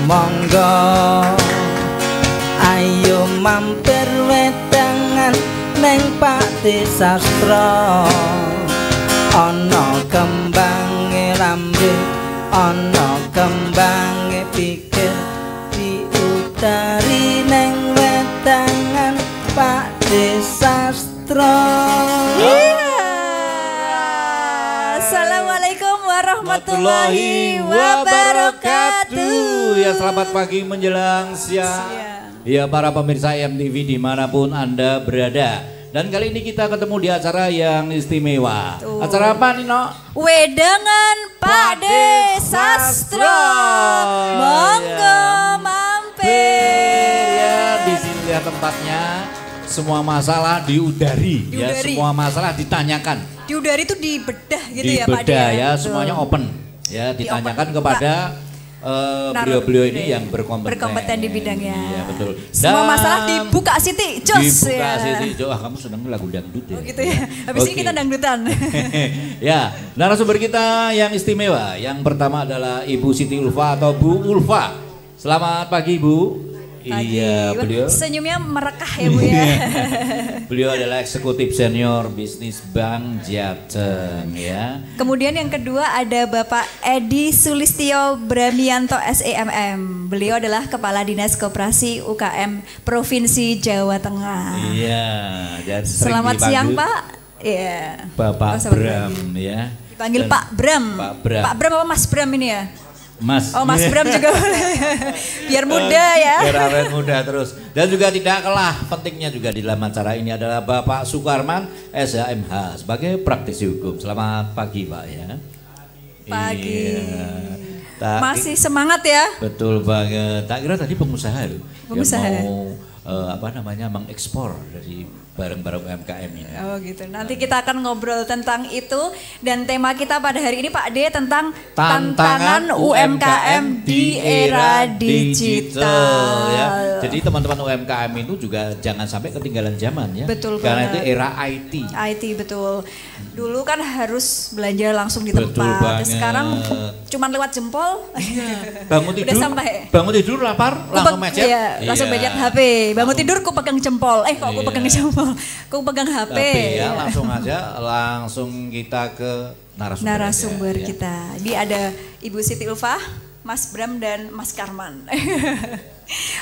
monggo ayo mampir wedangan neng Pakti Sastra ana kembange lambe ana kembange pikir diutari neng wedangan Pakti Sastra. Assalamualaikum warahmatullahi wabarakatuh. Ya, selamat pagi menjelang siang. Ya, para pemirsa MTV dimanapun Anda berada. Dan kali ini kita ketemu di acara yang istimewa. Acara apa nih, No? Wedangan Pakti Sastra. Monggo mampir. Ya, di sini lihat tempatnya. Semua masalah diudari. Ya, semua masalah ditanyakan. Diudari itu dibedah gitu ya Pak. Dibedah ya, semuanya open. Ya, ditanyakan kepada beliau-beliau ini yang berkompeten di bidangnya. Iya, betul. Semua masalah dibuka Siti, jos. Dibuka ya. Siti, jos. Kamu seneng lagu dangdut ya? Oh gitu ya. Habis ini kita dangdutan. Ya, narasumber kita yang istimewa. Yang pertama adalah Ibu Siti Ulfa atau Bu Ulfa. Selamat pagi, Bu. Pagi. Iya, beliau. Senyumnya merekah ya Bu ya. Beliau adalah eksekutif senior bisnis Bank Jateng ya. Kemudian yang kedua ada Bapak Edi Sulistyo Bramianto SEMM. Beliau adalah Kepala Dinas Koperasi UKM Provinsi Jawa Tengah. Iya, dan selamat siang Pak. Iya. Bapak Bram ya. Dipanggil dan Pak Bram. Pak Bram. Pak Bram apa Mas Bram ini ya? Mas. Oh Mas Bram juga boleh. Biar muda ya. Biar awet muda terus. Dan juga tidak kalah pentingnya juga di dalam acara ini adalah Bapak Sukarman SHMH sebagai praktisi hukum. Selamat pagi Pak ya. Pagi. Iya. Masih semangat ya. Betul banget. Tak kira tadi pengusaha loh. Pengusaha. Yang mau mengekspor dari barang-barang UMKM ini. Oh gitu. Nanti kita akan ngobrol tentang itu dan tema kita pada hari ini Pak D tentang tantangan UMKM di era digital. Ya. Jadi teman-teman UMKM itu juga jangan sampai ketinggalan zaman ya. Betul karena banget. itu era IT. IT betul. Dulu kan harus belanja langsung di Betul tempat. banget. Sekarang cuman lewat jempol. Bangun tidur. Udah sampai. Bangun tidur lapar langsung mencet. Iya, langsung mencet HP. Bangun tidur ku pegang jempol. Kok aku pegang jempol? Aku pegang HP. Ya, langsung aja langsung kita ke narasumber aja, kita. Ini ada Ibu Siti Ulfa, Mas Bram dan Mas Karman.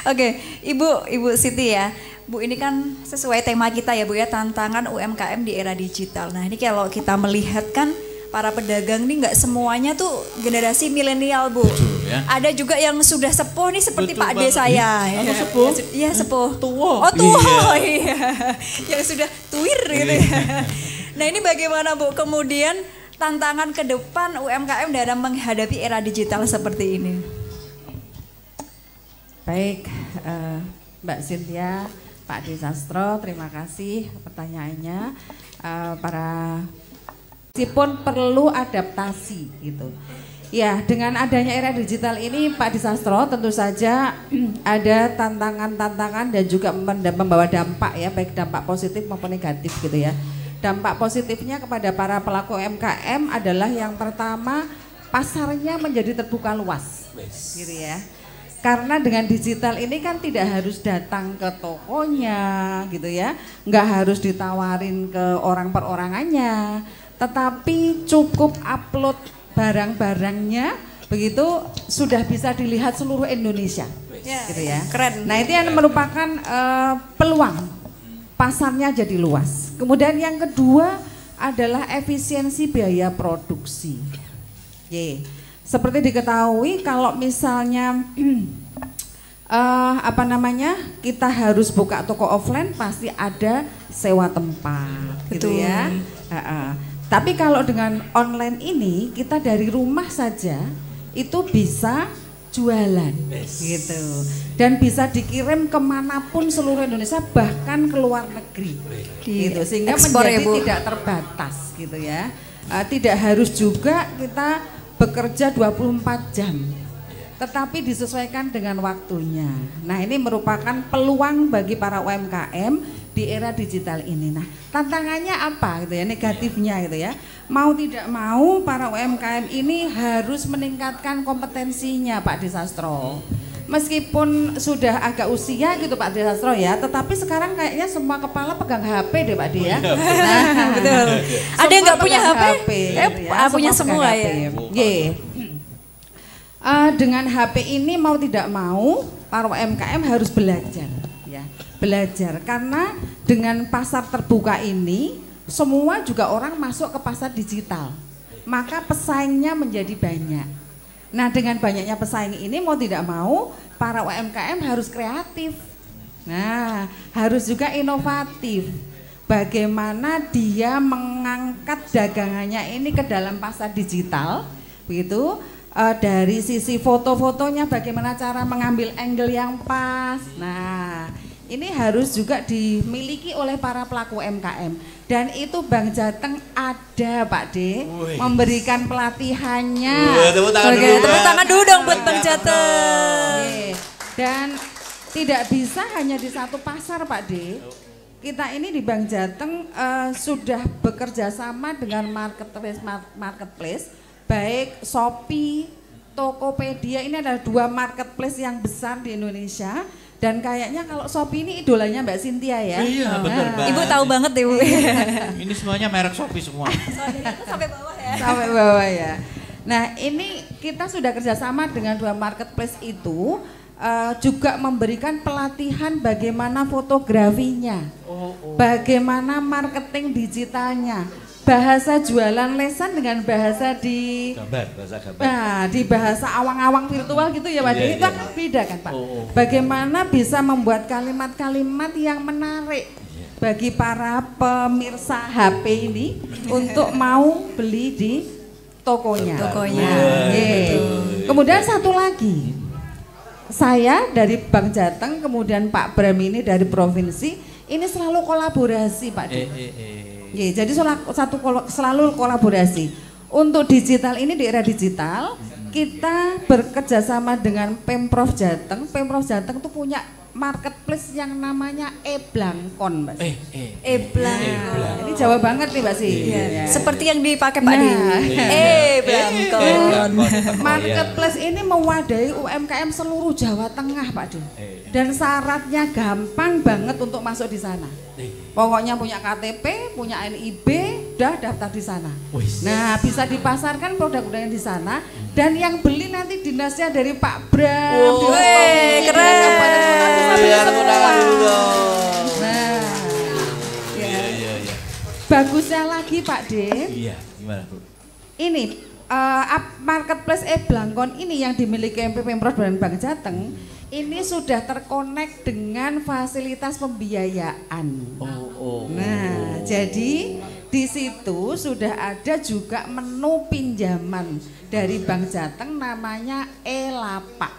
Oke, Ibu Siti ya. Bu ini kan sesuai tema kita ya Bu ya, tantangan UMKM di era digital. Nah, ini kalau kita melihat kan para pedagang ini nggak semuanya tuh generasi milenial Bu. Betul, ya. Ada juga yang sudah sepuh nih seperti Betul Pak D saya. Ya. Sepuh? Iya sepuh. Tua. Oh tua, iya. Yang sudah tuir gitu ya. Nah ini bagaimana Bu kemudian tantangan ke depan UMKM dalam menghadapi era digital seperti ini? Baik, Mbak Cynthia, Pak D Sastro, terima kasih pertanyaannya. Meskipun perlu adaptasi gitu. Ya, dengan adanya era digital ini Pak D Sastro tentu saja ada tantangan-tantangan dan juga membawa dampak ya, baik dampak positif maupun negatif gitu ya. Dampak positifnya kepada para pelaku UMKM adalah yang pertama pasarnya menjadi terbuka luas gitu ya. Karena dengan digital ini kan tidak harus datang ke tokonya gitu ya, nggak harus ditawarin ke orang perorangannya, tetapi cukup upload barang-barangnya begitu sudah bisa dilihat seluruh Indonesia, gitu ya. Keren. Nah itu yang merupakan peluang pasarnya jadi luas. Kemudian yang kedua adalah efisiensi biaya produksi. Seperti diketahui kalau misalnya kita harus buka toko offline pasti ada sewa tempat. Betul. Gitu ya. Tapi kalau dengan online ini kita dari rumah saja itu bisa jualan gitu dan bisa dikirim kemanapun seluruh Indonesia bahkan ke luar negeri gitu sehingga menjadi tidak terbatas gitu ya. Tidak harus juga kita bekerja 24 jam tetapi disesuaikan dengan waktunya. Nah ini merupakan peluang bagi para UMKM di era digital ini. Nah, tantangannya apa gitu ya, negatifnya gitu ya. Mau tidak mau para UMKM ini harus meningkatkan kompetensinya Pak Desastro. Meskipun sudah agak usia gitu Pak Desastro ya, tetapi sekarang kayaknya semua kepala pegang HP deh Pak De ya. Nah, betul. Ada yang nggak punya HP? Gitu ya. Punya semua ya. Dengan HP ini mau tidak mau para UMKM harus belajar. Belajar karena dengan pasar terbuka ini semua juga orang masuk ke pasar digital, maka pesaingnya menjadi banyak. Nah, dengan banyaknya pesaing ini mau tidak mau para UMKM harus kreatif. Nah, harus juga inovatif. Bagaimana dia mengangkat dagangannya ini ke dalam pasar digital, begitu. Dari sisi foto-fotonya bagaimana cara mengambil angle yang pas. Nah, ini harus juga dimiliki oleh para pelaku UMKM, dan itu Bank Jateng ada Pak De memberikan pelatihannya. Tepuk tangan dulu dong buat Bank Jateng. Dan tidak bisa hanya di satu pasar Pak De. Kita ini di Bank Jateng sudah bekerja sama dengan marketplace baik Shopee, Tokopedia, ini adalah 2 marketplace yang besar di Indonesia. Dan kayaknya kalau Shopee ini idolanya Mbak Cynthia ya. Iya benar Mbak. Ibu tahu banget deh Bu. Ini semuanya merek Shopee semua. Sampai bawah ya. Sampai bawah ya. Nah ini kita sudah kerjasama dengan 2 marketplace itu, juga memberikan pelatihan bagaimana fotografinya, bagaimana marketing digitalnya, bahasa jualan lesan dengan bahasa di bahasa gambar. Nah, di bahasa awang-awang virtual gitu ya Pak. Itu kan beda kan Pak. Bagaimana bisa membuat kalimat-kalimat yang menarik bagi para pemirsa HP ini untuk mau beli di tokonya. Kemudian satu lagi, saya dari Bank Jateng, kemudian Pak Bram ini dari provinsi, ini selalu kolaborasi Pak. Jadi selalu kolaborasi. Untuk digital ini di era digital, kita bekerja sama dengan Pemprov Jateng. Pemprov Jateng tuh punya marketplace yang namanya E-Blangkon, Mbak. Ini Jawa banget nih, Mbak sih. Seperti yang dipakai Pak Di. E-Blangkon. Marketplace ini mewadahi UMKM seluruh Jawa Tengah, Pak Di. Dan syaratnya gampang banget untuk masuk di sana. Pokoknya punya KTP, punya NIB, udah daftar di sana. Nah, bisa dipasarkan produk-produknya di sana, dan yang beli nanti dinasnya dari Pak Bram. Keren. Nah, bagusnya lagi Pak De. Iya, gimana Bu? Ini marketplace E-Blangkon ini yang dimiliki MP Pemprov dan Bank Jateng. Ini sudah terkonek dengan fasilitas pembiayaan. Nah, jadi di situ sudah ada juga menu pinjaman dari Bank Jateng namanya E-Lapak.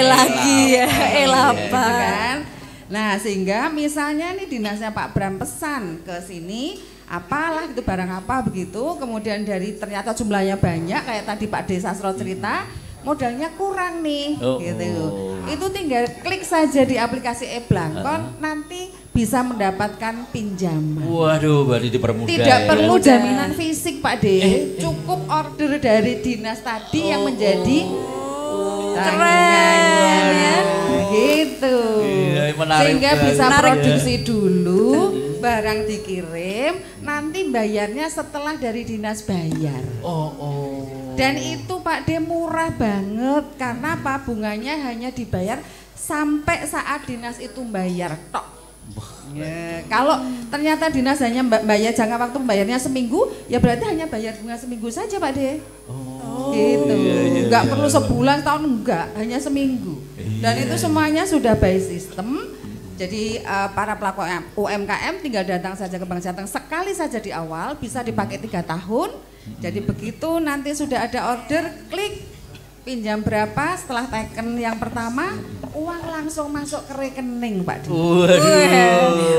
Lagi ya, E-Lapak Kan? Nah, sehingga misalnya nih dinasnya Pak Bram pesan ke sini, apalah itu barang apa begitu, kemudian dari ternyata jumlahnya banyak kayak tadi Pak Desastro cerita, modalnya kurang nih, gitu. Itu tinggal klik saja di aplikasi E-Blangkon, nanti bisa mendapatkan pinjaman. Waduh, berarti dipermudah. Tidak perlu jaminan fisik Pak De, cukup order dari dinas tadi yang menjadi keren ya. Gitu. Sehingga bisa produksi dulu, barang dikirim, nanti bayarnya setelah dari dinas bayar. Dan itu Pak De murah banget, karena apa? Bunganya hanya dibayar sampai saat dinas itu bayar tok. Kalau ternyata dinas hanya bayar jangka waktu bayarnya seminggu, ya berarti hanya bayar bunga seminggu saja Pak De. Gitu. Enggak perlu sebulan, tahun enggak, hanya seminggu. Dan itu semuanya sudah by system. Jadi para pelaku UMKM tinggal datang saja ke Bank Jateng sekali saja di awal, bisa dipakai 3 tahun. Jadi begitu nanti sudah ada order, klik pinjam berapa, setelah taken yang pertama, uang langsung masuk ke rekening Pak Di.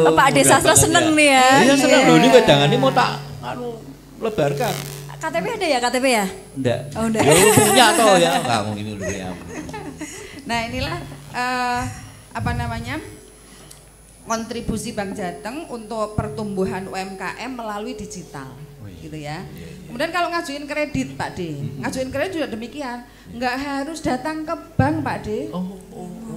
Pak Desastro seneng nih ya. Iya seneng loh, ini wedangan ini mau tak lebarkan. KTP ada ya, KTP ya? Enggak. Oh, enggak. Ya punya toh ya, kamu ini dulu ya. Nah inilah apa namanya, kontribusi Bank Jateng untuk pertumbuhan UMKM melalui digital, gitu ya. Kemudian kalau ngajuin kredit Pak D, ngajuin kredit juga demikian, nggak harus datang ke bank Pak D.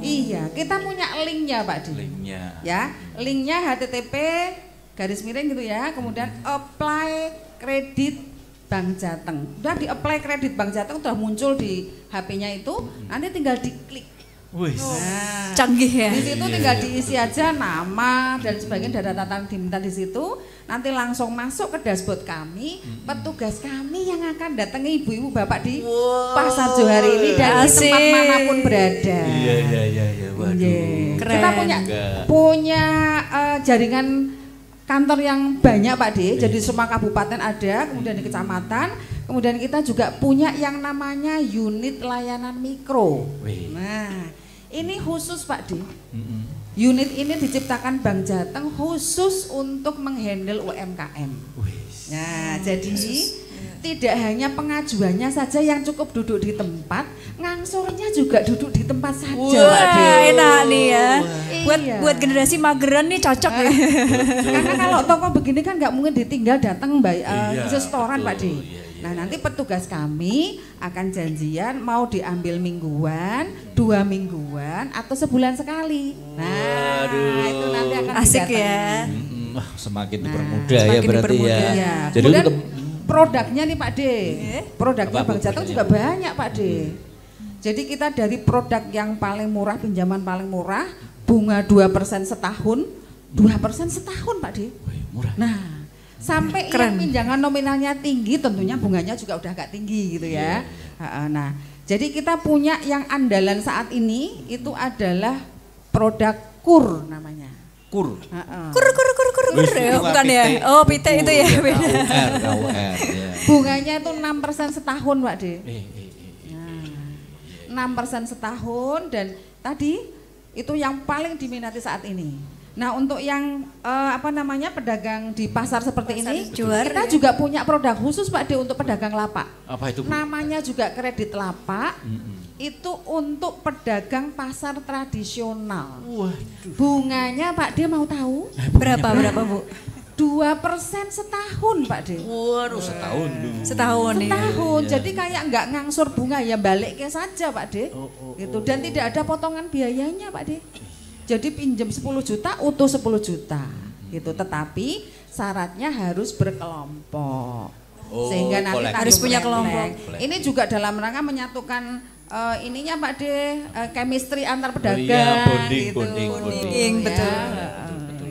Iya, kita punya linknya Pak D. Linknya. Ya, linknya http:// gitu ya, kemudian apply kredit Bank Jateng. Udah di apply kredit Bank Jateng udah muncul di HP-nya itu, nanti tinggal diklik. Nah, canggih ya. Di situ tinggal diisi aja nama dan sebagainya, data-data yang diminta di situ. Nanti langsung masuk ke dashboard kami, petugas kami yang akan datangi ibu-ibu bapak di Pasar Johar ini dan di tempat manapun berada. Iya. Waduh. Keren. Kita punya jaringan kantor yang banyak Pak D. Jadi semua kabupaten ada, kemudian di kecamatan. Kemudian kita juga punya yang namanya unit layanan mikro. Nah, ini khusus Pak D. Unit ini diciptakan Bank Jateng khusus untuk menghandle UMKM. Nah, jadi tidak hanya pengajuannya saja yang cukup duduk di tempat, ngangsurnya juga duduk di tempat saja. Wah, enak nih ya. Iya. Buat generasi mageran nih cocok ya. Karena kalau toko begini kan nggak mungkin ditinggal datang setoran Pak D. Nah, nanti petugas kami akan janjian mau diambil mingguan, 2 mingguan, atau sebulan sekali. Nah, itu nanti akan asik ya. Semakin dipermudah ya berarti ya. Jadi kemudian produknya nih Pak D, produknya Bank Jateng juga banyak Pak D. Jadi kita dari produk yang paling murah, pinjaman paling murah, bunga 2% setahun, 2% setahun Pak D. Murah. Nah, sampai yang pinjaman nominalnya tinggi tentunya bunganya juga udah agak tinggi gitu ya. Nah, jadi kita punya yang andalan saat ini itu adalah produk KUR namanya. KUR. Kur ya, bukan ya? Oh, pite itu ya. KUR. Bunganya itu 6% setahun Pak D. 6% setahun dan tadi itu yang paling diminati saat ini. Nah, untuk yang pedagang di pasar seperti ini, kita juga punya produk khusus Pak D untuk pedagang lapak. Apa itu? Namanya juga kredit lapak. Itu untuk pedagang pasar tradisional. Waduh. Bunganya Pak D mau tahu? Berapa Bu? 2% setahun Pak D. Waduh, setahun dulu. Setahun. Jadi kayak nggak ngangsur bunga ya baliknya saja Pak D. Gitu. Dan tidak ada potongan biayanya Pak D. Jadi pinjam 10 juta utuh 10 juta gitu, tetapi syaratnya harus berkelompok. Sehingga nanti harus punya kelompok. Ini juga dalam rangka menyatukan ininya Pak D, chemistry antar pedagang bonding, betul.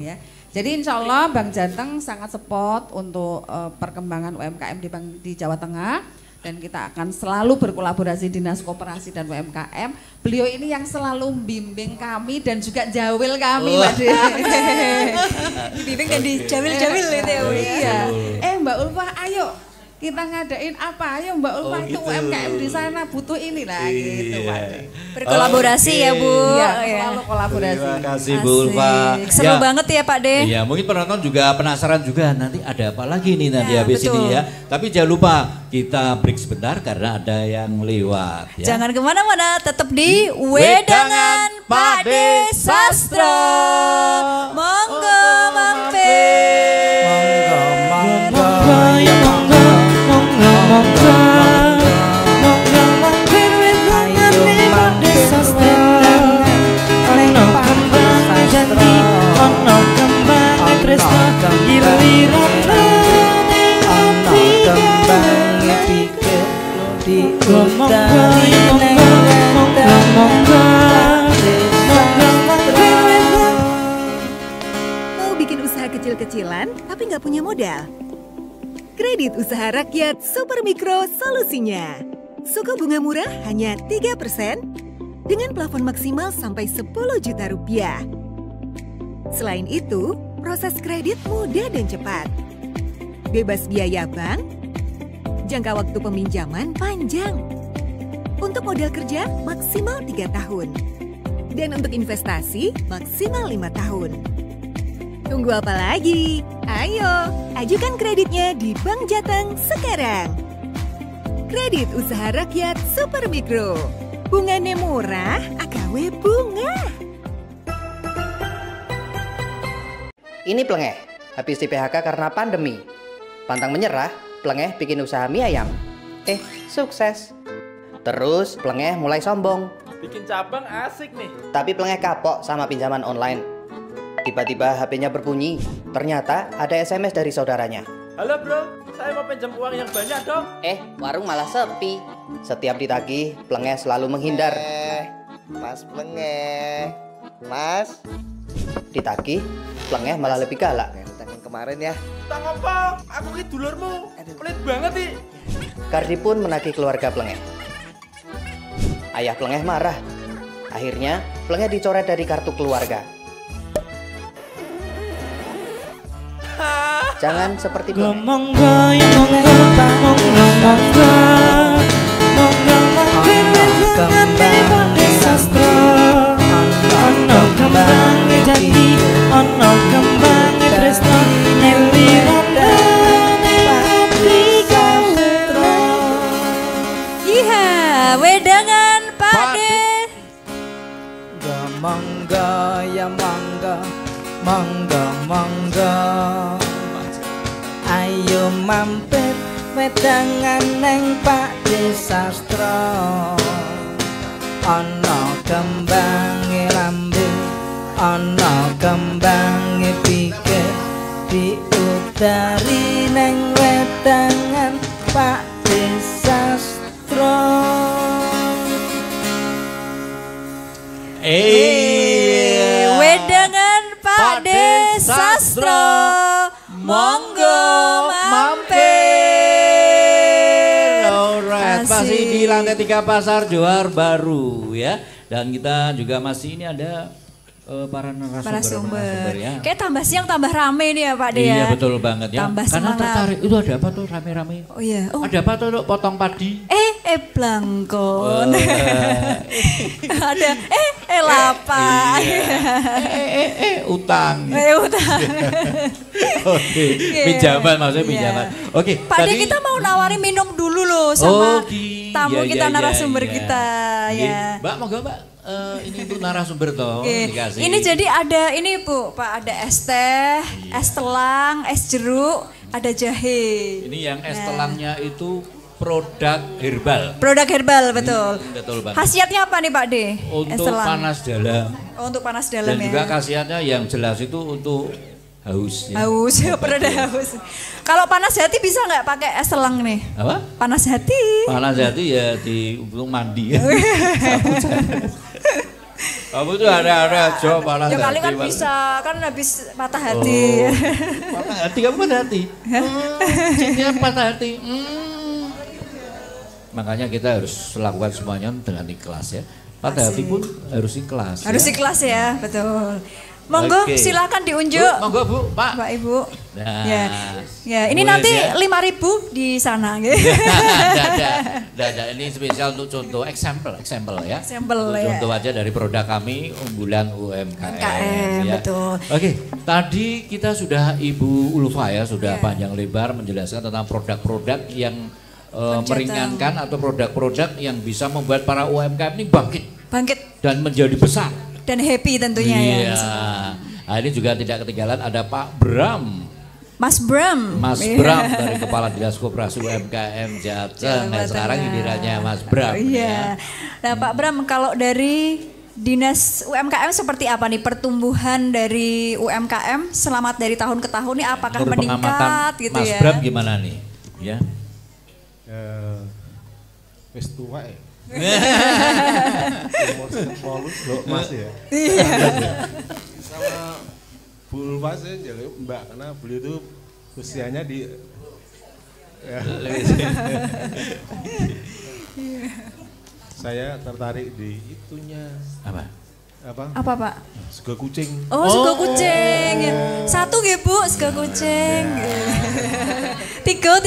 Ya. Jadi insya Allah Bank Jateng sangat support untuk perkembangan UMKM di Jawa Tengah. Dan kita akan selalu berkolaborasi Dinas Koperasi dan UMKM. Beliau ini yang selalu bimbing kami dan juga jawil kami Mbak D. Dibimbing dan dijawil-jawil itu ya Bu. Iya. Mbak Ulfa ayo kita ngadain apa, ayo Mbak Ulfa itu UMKM di sana butuh ini lah gitu Pak D. Berkolaborasi ya Bu. Iya, selalu kolaborasi. Terima kasih Bu Ulfa. Seru banget ya Pak D. Iya, mungkin penonton juga penasaran juga nanti ada apa lagi nih nanti habis ini ya. Tapi jangan lupa kita break sebentar karena ada yang lewat. Ya. Jangan kemana-mana, tetap di Wedangan Pak D Sastro. Monggo mampir. Monggo mampir wedangan Pak D Sastro. Ono kembang janji, ono kembang tresno, ira-irana ono kembang pikir di udari Mau bikin usaha kecil-kecilan tapi nggak punya modal? Kredit Usaha Rakyat Super Mikro solusinya. Suku bunga murah hanya 3% dengan plafon maksimal sampai 10 juta rupiah. Selain itu, proses kredit mudah dan cepat. Bebas biaya bank, jangka waktu peminjaman panjang. Untuk modal kerja maksimal 3 tahun. Dan untuk investasi maksimal 5 tahun. Tunggu apa lagi? Ayo, ajukan kreditnya di Bank Jateng sekarang. Kredit Usaha Rakyat Super Mikro. Bunganya murah, AKW bunga. Ini Plengeh, habis di PHK karena pandemi. Pantang menyerah, Plengeh bikin usaha mie ayam. Sukses. Terus Plengeh mulai sombong. Bikin cabang asik nih. Tapi Plengeh kapok sama pinjaman online. Tiba-tiba HP-nya berbunyi. Ternyata ada SMS dari saudaranya. Halo bro, saya mau pinjam uang yang banyak dong. Warung malah sepi. Setiap ditagih, Plengeh selalu menghindar. Mas Plengeh, Mas. Ditagih, Plengeh malah lebih galak. Utang yang kemarin ya. Utang apa? Aku ki dulurmu. Pelit banget nih. Kardi pun menagih keluarga Plengeh. Ayah Plengeh marah. Akhirnya, Plengeh dicoret dari kartu keluarga. Jangan seperti Plengeh. Monggo ya monggo, monggo monggo, monggo mampir dengan Pak Sastro. Ono kembang jati, ono kembang tresno, nelirana Pak Sastro. Iya, wedangan Pak De. Monggo ya monggo, monggo monggo. Ayo mampir wedangan neng Pak Sastro. Ana kembange lambe, ana kembange pikir, diutari neng wedangan Pak Sastro. Wedangan Pak De Sastro. Monggo mampir. Alright, masih di lantai 3 Pasar Johar Baru ya. Dan kita juga masih ini ada para narasumber ya. Kayak tambah siang tambah rame nih ya Pak De ya. Iya betul banget ya. Tambah Karena semangat. tertarik, itu ada apa tuh rame-rame? Oh iya. Oh. Ada apa tuh potong padi? Blangkon. Ada lapa. Utang. Utang. Oke, pinjaman maksudnya pinjaman. Oke, Pak De kita mau nawari minum dulu loh sama tamu kita narasumber kita ya. Mbak, monggo Mbak. Ini untuk narasumber toh dikasih. Ini jadi ada ini Bu, Pak ada es teh, es telang, es jeruk, ada jahe. Ini yang es telangnya itu produk herbal. Produk herbal betul. Betul banget. Khasiatnya apa nih Pak De? Untuk panas dalam. Oh, untuk panas dalam. Dan ya. juga khasiatnya yang jelas itu untuk haus. Ya. Haus, produk haus. Kalau panas hati bisa nggak pakai es telang nih? Apa? Panas hati. Panas hati ya untuk mandi. Kamu tuh ada coba panas hati. Ya kali kan bisa, kan habis patah hati. Patah hati, kamu patah hati? Cinta patah hati. Makanya kita harus lakukan semuanya dengan ikhlas ya. Patah hati pun harus ikhlas. Harus ikhlas ya, betul. Monggo silakan diunjuk. Monggo Bu, Pak. Mbak Ibu. Nah, ya ini nanti ya. 5.000 di sana gitu. Ini spesial untuk contoh example ya. Example ya. Contoh aja dari produk kami unggulan UMKM ya. Betul. Oke, tadi kita sudah Ibu Ulfa ya sudah panjang lebar menjelaskan tentang produk-produk yang meringankan atau produk-produk yang bisa membuat para UMKM ini bangkit dan menjadi besar. Dan happy tentunya ya. Nah, ini juga tidak ketinggalan ada Pak Bram. Mas Bram. Mas Bram dari Kepala Dinas Koperasi UMKM Jateng. Nah, sekarang gilirannya Mas Bram. Iya. Nah Pak Bram, kalau dari Dinas UMKM seperti apa nih pertumbuhan dari UMKM selamat dari tahun ke tahun ini apakah meningkat gitu Mas ya? Mas Bram gimana nih? Ya. Wis tua ya. Mas ya. Sama Bu Ulfa saya jadi Mbak karena beliau itu usianya di saya tertarik di itunya. Apa Pak? Sego kucing. Oh, sego kucing. Satu nggih Bu, sego kucing. Tiga.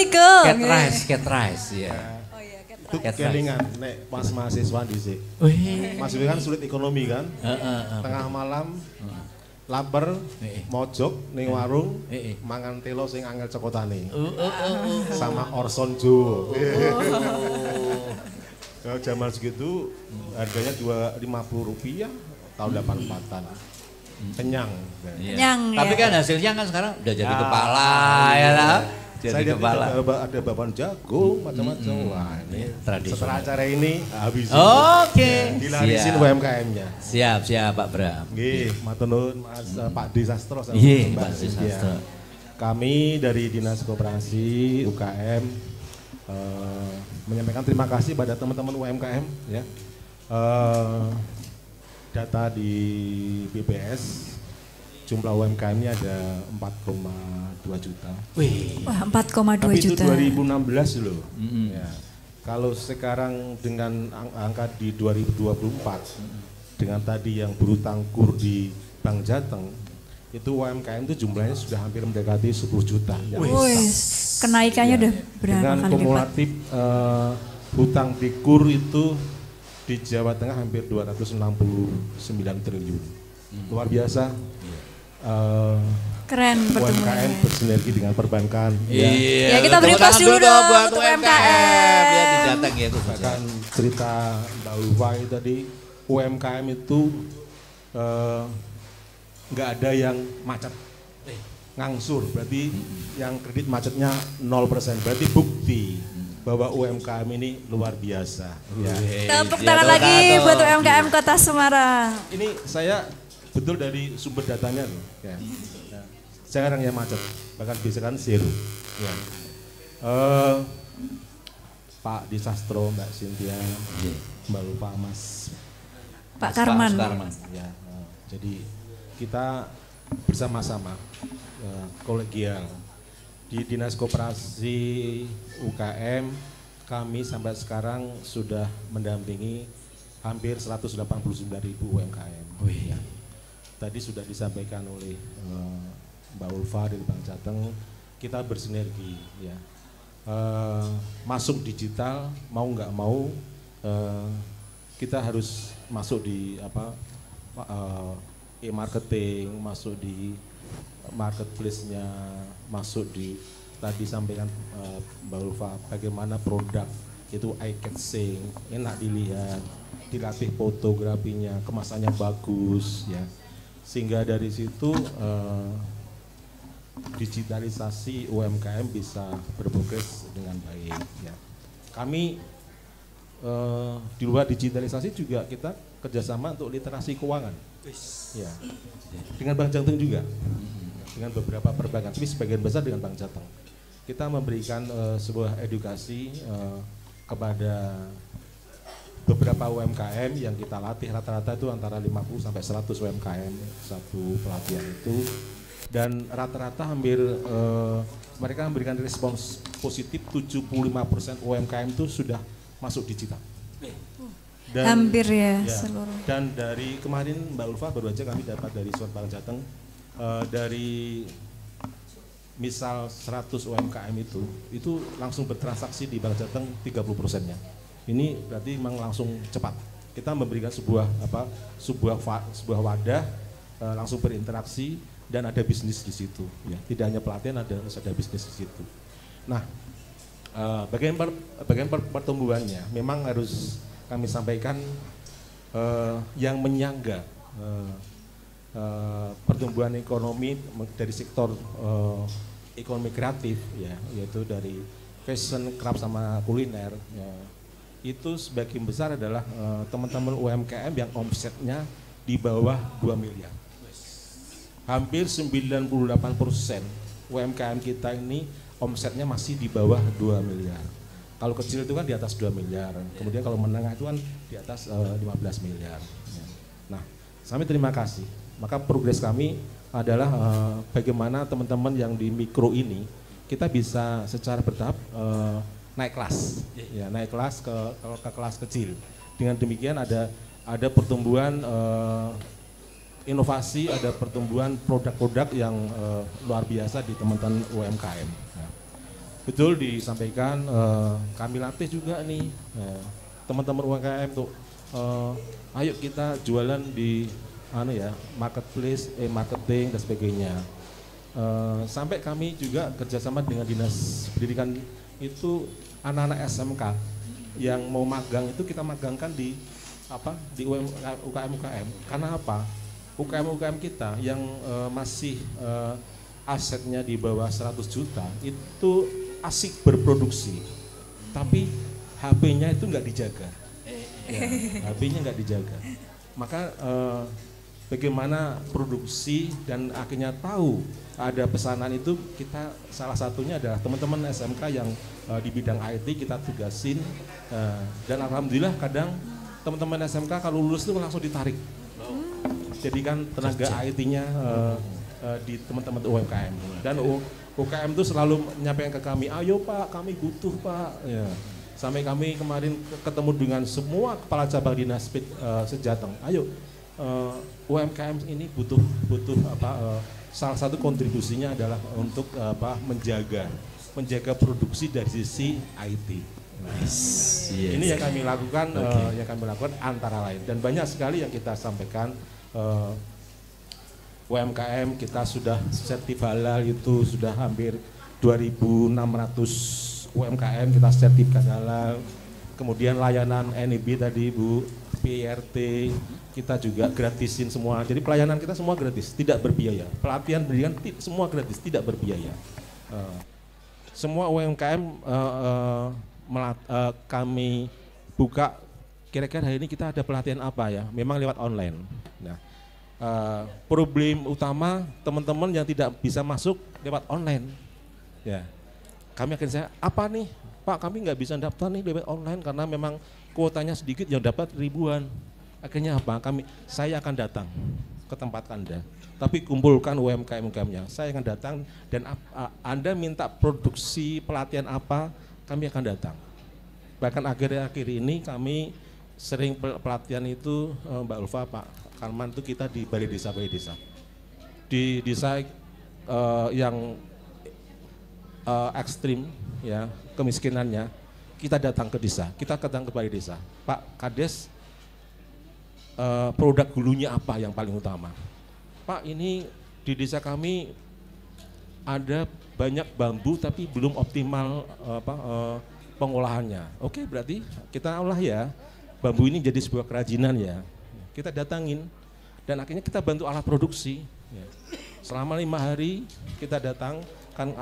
Cat rice ya. Itu kelingan nek pas mahasiswa dhisik. Mahasiswa kan sulit ekonomi kan. Tengah malam lapar, mojok ning warung, mangan telo sing angel cokotane. Sama Orson Jowo. Kalau zaman segitu harganya 250 rupiah tahun 84-an. kenyang. Kenyang Tapi ya. kan hasilnya kan sekarang udah jadi kepala ya lah. Jadi kepala. Ada baban jagung macam-macam. Wah, ini tradisional. setelah acara ini habis. Oke. Dilarisin UMKM-nya. Siap Pak Bram. Nggih, matur nuwun Mas Pak Disastro sama Nggih, Mbak Pak Cynthia. Disastro. Kami dari Dinas Koperasi UKM menyampaikan terima kasih pada teman-teman UMKM ya. Data di BPS jumlah UMKM-nya ada 4,2 juta. Wih. Wah, 4,2 Tapi juta. itu 2016 loh. Ya. Kalau sekarang dengan angka di 2024 dengan tadi yang berutang kur di Bank Jateng itu UMKM itu jumlahnya sudah hampir mendekati 10 juta. Wih, kenaikannya udah berapa Dengan kali lipat? kumulatif hutang di kur itu di Jawa Tengah hampir 269 triliun. Luar biasa. Keren UMKM pertumbuhannya. bersinergi dengan perbankan. Iya. Ya, kita beri tepuk plus tangan dulu dong buat untuk UMKM. Ya didatang ya itu. Bahkan cerita Mbak Ulfa tadi UMKM itu nggak ada yang macet, ngangsur. Berarti yang kredit macetnya 0%. Berarti bukti bahwa UMKM ini luar biasa. Ya. Tepuk tangan lagi buat UMKM Kota Semarang. Ini saya betul dari sumber datanya loh. Ya. Ya. Jarang yang macet, bahkan bisa kan zero. Ya. Pak Disastro, Mbak Cynthia, Mbak Lupa, Mas Pak Karman. Ya, jadi kita bersama-sama kolegial di Dinas Koperasi UKM kami sampai sekarang sudah mendampingi hampir 189.000 UMKM. Ya. Tadi sudah disampaikan oleh Mbak Ulfa dari Bank Jateng, kita bersinergi ya. Masuk digital mau nggak mau kita harus masuk di e-marketing, masuk di marketplace-nya, masuk di tadi sampaikan Mbak Ulfa bagaimana produk itu eye catching, enak dilihat, dilatih fotografinya, kemasannya bagus ya. Sehingga dari situ digitalisasi UMKM bisa berprogres dengan baik ya. Kami di luar digitalisasi juga kita kerjasama untuk literasi keuangan ya, dengan Bank Jateng juga, dengan beberapa perbankan, tapi sebagian besar dengan Bank Jateng. Kita memberikan sebuah edukasi kepada beberapa UMKM yang kita latih, rata-rata itu antara 50 sampai 100 UMKM satu pelatihan itu, dan rata-rata hampir mereka memberikan respons positif. 75% UMKM itu sudah masuk digital. Dan, hampir ya seluruh. Dan dari kemarin Mbak Ulfa baru aja kami dapat dari surat Bank Jateng dari misal 100 UMKM itu langsung bertransaksi di Bank Jateng 30%-nya. Ini berarti memang langsung cepat. Kita memberikan sebuah wadah langsung berinteraksi dan ada bisnis di situ. Ya, tidak hanya pelatihan, ada bisnis di situ. Nah, bagian pertumbuhannya memang harus kami sampaikan yang menyangga pertumbuhan ekonomi dari sektor ekonomi kreatif ya, yaitu dari fashion, craft sama kuliner ya. Itu sebagian besar adalah teman-teman UMKM yang omsetnya di bawah 2 miliar. Hampir 98% UMKM kita ini omsetnya masih di bawah 2 miliar. Kalau kecil itu kan di atas 2 miliar, kemudian kalau menengah itu kan di atas 15 miliar. Nah, kami terima kasih. Maka progres kami adalah bagaimana teman-teman yang di mikro ini kita bisa secara bertahap naik kelas, ya, naik kelas ke kelas kecil. Dengan demikian ada pertumbuhan inovasi, ada pertumbuhan produk-produk yang luar biasa di teman-teman UMKM. Nah, betul disampaikan, kami latih juga nih teman-teman UMKM tuh, ayo kita jualan di marketplace, marketing dan sebagainya. Sampai kami juga kerjasama dengan Dinas Pendidikan itu anak-anak SMK yang mau magang itu kita magangkan di UKM. Karena apa? UKM-UKM kita yang masih asetnya di bawah 100 juta itu asik berproduksi, tapi HP-nya itu nggak dijaga. Ya, HP-nya nggak dijaga. Maka bagaimana produksi dan akhirnya tahu ada pesanan itu, kita salah satunya adalah teman-teman SMK yang di bidang IT kita tugasin, dan alhamdulillah kadang teman-teman SMK kalau lulus itu langsung ditarik. Jadi kan tenaga IT-nya di teman-teman UMKM, dan UKM itu selalu menyampaikan ke kami, ayo Pak, kami butuh Pak. Ya. Sampai kami kemarin ketemu dengan semua kepala cabang dinas Sejateng. Ayo, UMKM ini butuh salah satu kontribusinya adalah untuk menjaga produksi dari sisi IT. Ini yang kami lakukan, antara lain, dan banyak sekali yang kita sampaikan. UMKM kita sudah sertif halal itu sudah hampir 2.600 UMKM kita sertifikat halal. Kemudian layanan NIB tadi Bu, PRT kita juga gratisin semua. Jadi pelayanan kita semua gratis, tidak berbiaya. Pelatihan pendidikan semua gratis, tidak berbiaya. Semua UMKM kami buka. Kira-kira hari ini kita ada pelatihan apa ya? Memang lewat online. Nah, problem utama teman-teman yang tidak bisa masuk lewat online. Ya. Kami akan saya, apa nih Pak, kami nggak bisa daftar nih lewat online karena memang kuotanya sedikit, yang dapat ribuan. Akhirnya apa? Saya akan datang ke tempat Anda, tapi kumpulkan UMKM-UMKM-nya. Saya akan datang dan Anda minta produksi pelatihan apa, kami akan datang. Bahkan akhir-akhir ini kami sering pelatihan itu Mbak Ulfa, Pak Karman, itu kita di balai desa. Di desa yang ekstrim ya kemiskinannya, kita datang ke desa, kita datang ke balai desa. Pak Kades, produk hulunya apa yang paling utama? Pak, ini di desa kami ada banyak bambu tapi belum optimal pengolahannya. Oke, berarti kita olah ya, bambu ini jadi sebuah kerajinan ya. Kita datangin dan akhirnya kita bantu alat produksi. Ya. Selama 5 hari kita datang kan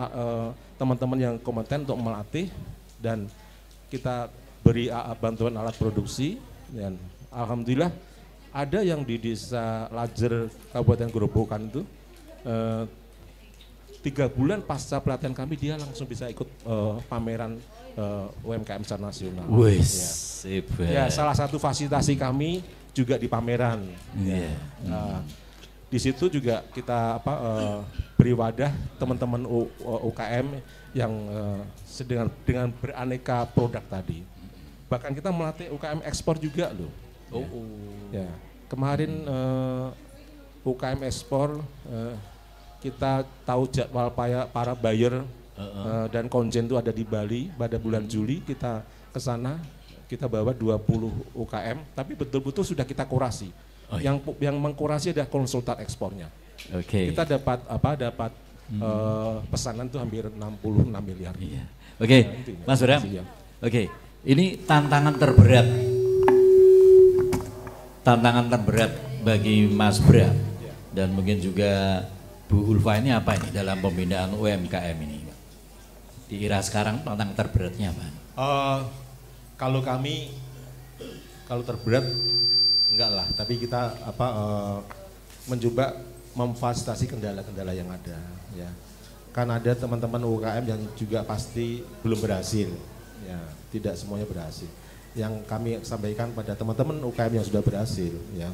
teman-teman yang kompeten untuk melatih, dan kita beri bantuan alat produksi, dan alhamdulillah ada yang di desa Lajer Kabupaten Gerobokan itu 3 bulan pasca pelatihan kami dia langsung bisa ikut pameran UMKM secara nasional. Ya, salah satu fasilitasi kami juga di pameran. Yeah. Di situ juga kita beri wadah teman-teman UKM yang dengan beraneka produk tadi. Bahkan kita melatih UKM ekspor juga loh. Ya, kemarin UKM ekspor kita tahu jadwal para buyer dan konjen itu ada di Bali pada bulan Juli. Kita ke sana, kita bawa 20 UKM, tapi betul-betul sudah kita kurasi. Yang mengkurasi adalah konsultan ekspornya. Kita dapat pesanan itu hampir 66 miliar. Iya. Mas Bram. Ini tantangan terberat. Tantangan terberat bagi Mas Bram dan mungkin juga Bu Ulfa ini apa ini dalam pembinaan UMKM ini? Di era sekarang tantangan terberatnya apa? Kalau kami, kalau terberat enggak lah, tapi kita mencoba memfasilitasi kendala-kendala yang ada, ya. Kan ada teman-teman UKM yang juga pasti belum berhasil, ya. Tidak semuanya berhasil. Yang kami sampaikan pada teman-teman UKM yang sudah berhasil, ya.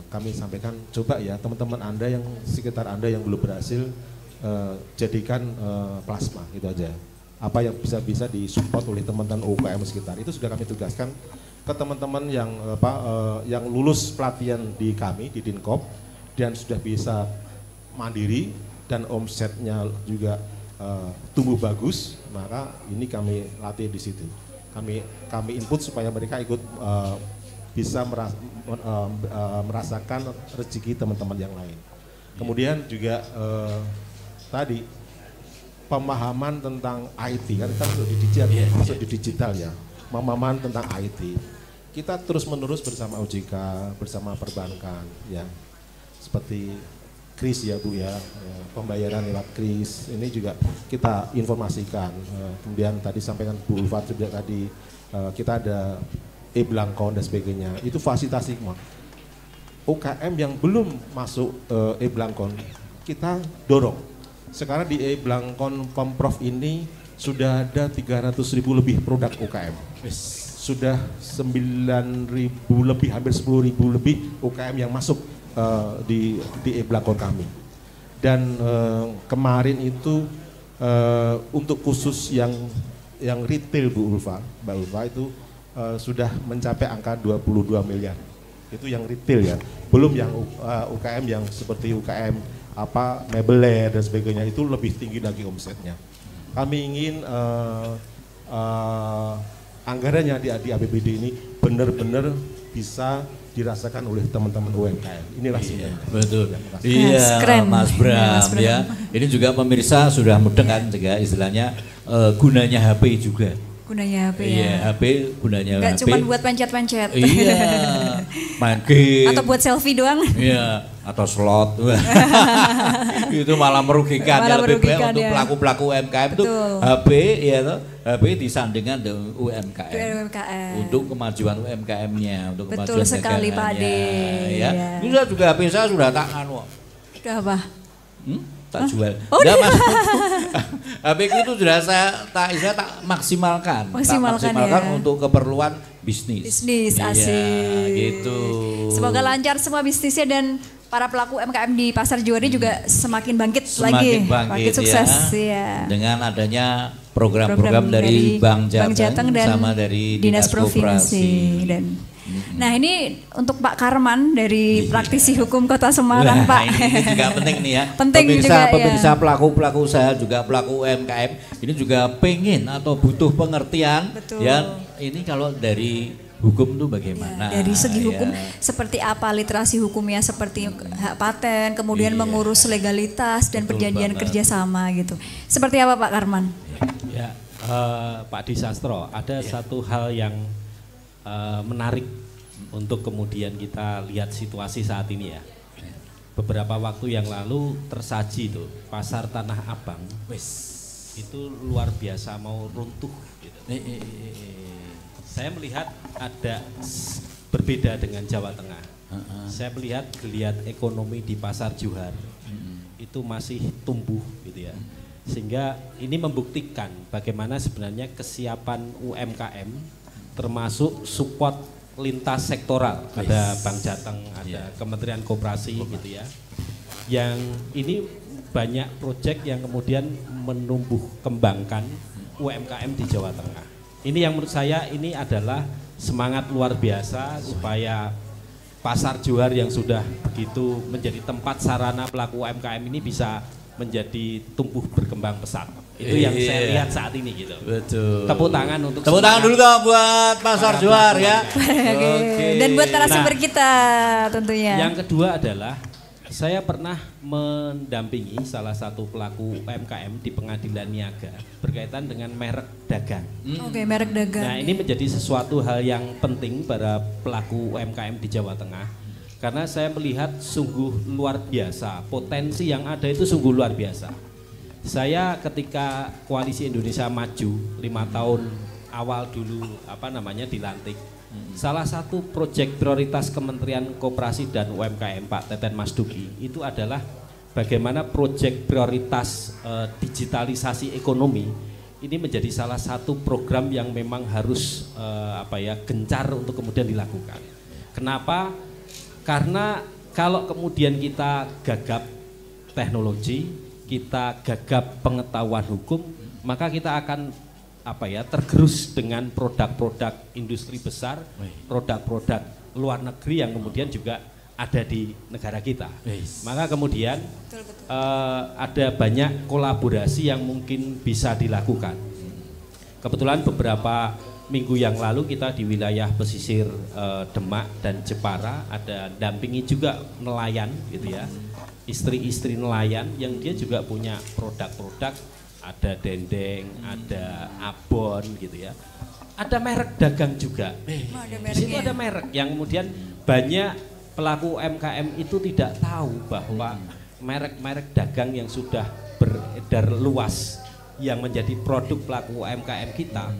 Kami sampaikan, coba ya teman-teman Anda yang sekitar Anda yang belum berhasil, jadikan plasma, gitu aja. Apa yang bisa disupport oleh teman-teman UKM sekitar, itu sudah kami tugaskan ke teman-teman yang lulus pelatihan di kami di Dinkop dan sudah bisa mandiri dan omsetnya juga tumbuh bagus, maka ini kami latih di situ. Kami input supaya mereka ikut bisa merasakan rezeki teman-teman yang lain. Kemudian juga tadi pemahaman tentang IT, kan kita masuk di digital ya. Pemahaman tentang IT. Kita terus-menerus bersama OJK, bersama perbankan, ya. seperti kris ya Bu ya, pembayaran lewat kris ini juga kita informasikan. Kemudian tadi sampaikan Bu Ulfa juga tadi kita ada e-Blankon dan sebagainya. Itu fasilitasi semua. UKM yang belum masuk e-Blankon kita dorong. Sekarang di e-Blankon Pemprov ini sudah ada 300.000 lebih produk UKM. Sudah 9.000 lebih, hampir 10.000 lebih UKM yang masuk di e-Blankon kami. Dan kemarin itu untuk khusus yang retail Mbak Ulfa itu sudah mencapai angka 22 miliar. Itu yang retail ya, belum yang UKM yang seperti UKM mebel dan sebagainya, itu lebih tinggi lagi omsetnya. Kami ingin anggarannya di APBD ini benar-benar bisa dirasakan oleh teman-teman UMKM. Inilah iya, betul. Iya, keren. Mas Bram ya. Ini juga pemirsa sudah mudeng kan juga istilahnya gunanya HP juga. Gunanya HP ya. Iya, HP gunanya Nggak HP. cuma buat pencet-pencet. Iya. Main game. Atau buat selfie doang. Iya, atau slot. Itu malah merugikan. Malah lebih merugikan, baik untuk ya. pelaku-pelaku UMKM itu HP ya toh. HP disandingkan dengan UMKM. UMKM. Untuk kemajuan UMKM-nya, untuk Betul kemajuan sekali Pak Ade. Ya. Ya. Itu juga HP saya sudah tak anu. Udah apa? Tak jual. Oh, enggak Mas. HP itu sudah saya tak maksimalkan. Maksimalkan ya. Untuk keperluan bisnis. Bisnis, asik. Iya, gitu. Semoga lancar semua bisnisnya dan para pelaku UMKM di Pasar Johar juga semakin bangkit Semakin lagi. Bangkit sukses ya. Dengan adanya program-program dari Bank Jateng dan sama dari Dinas Provinsi. Dan nah ini untuk Pak Karman dari praktisi hukum Kota Semarang, Pak. Ini juga penting nih ya. Penting pemirsa, juga pelaku-pelaku usaha juga pelaku UMKM ini juga pengen atau butuh pengertian. Betul. Ya ini kalau dari hukum tuh bagaimana? Ya, dari segi hukum seperti apa literasi hukumnya, seperti hak paten, kemudian mengurus legalitas dan perjanjian kerjasama gitu. Seperti apa Pak Karman? Ya, Pak Disastro, ada satu hal yang menarik untuk kemudian kita lihat situasi saat ini ya. Beberapa waktu yang lalu tersaji tuh pasar Tanah Abang, itu luar biasa mau runtuh gitu. Saya melihat ada berbeda dengan Jawa Tengah. Saya melihat geliat ekonomi di Pasar Johar itu masih tumbuh gitu ya. Sehingga ini membuktikan bagaimana sebenarnya kesiapan UMKM termasuk support lintas sektoral. Ada Bank Jateng, ada Kementerian Koperasi gitu ya. Yang ini banyak proyek yang kemudian menumbuh kembangkan UMKM di Jawa Tengah. Ini yang menurut saya ini adalah semangat luar biasa supaya Pasar Johar yang sudah begitu menjadi tempat sarana pelaku UMKM ini bisa menjadi tumbuh berkembang pesat. Itu yang saya lihat saat ini gitu. Betul. Tepuk tangan untuk tepuk tangan dulu dong buat Pasar Johar ya. Oke. Dan buat narasumber kita tentunya. Yang kedua adalah saya pernah mendampingi salah satu pelaku UMKM di Pengadilan Niaga berkaitan dengan merek dagang. Oke, merek dagang. Nah, ini menjadi sesuatu hal yang penting para pelaku UMKM di Jawa Tengah. Karena saya melihat sungguh luar biasa, potensi yang ada itu sungguh luar biasa. Saya ketika Koalisi Indonesia Maju 5 tahun awal dulu dilantik, salah satu proyek prioritas Kementerian Koperasi dan UMKM Pak Teten Mas Duki itu adalah bagaimana proyek prioritas digitalisasi ekonomi ini menjadi salah satu program yang memang harus gencar untuk kemudian dilakukan. Kenapa? Karena kalau kemudian kita gagap teknologi, kita gagap pengetahuan hukum, maka kita akan tergerus dengan produk-produk industri besar, produk-produk luar negeri yang kemudian juga ada di negara kita. Maka kemudian ada banyak kolaborasi yang mungkin bisa dilakukan. Kebetulan beberapa minggu yang lalu kita di wilayah pesisir Demak dan Jepara ada dampingi juga nelayan gitu ya, istri-istri nelayan yang dia juga punya produk-produk, ada dendeng, ada abon gitu ya, ada merek dagang juga. Di situ ada merek yang kemudian banyak pelaku UMKM itu tidak tahu bahwa merek-merek dagang yang sudah beredar luas yang menjadi produk pelaku UMKM kita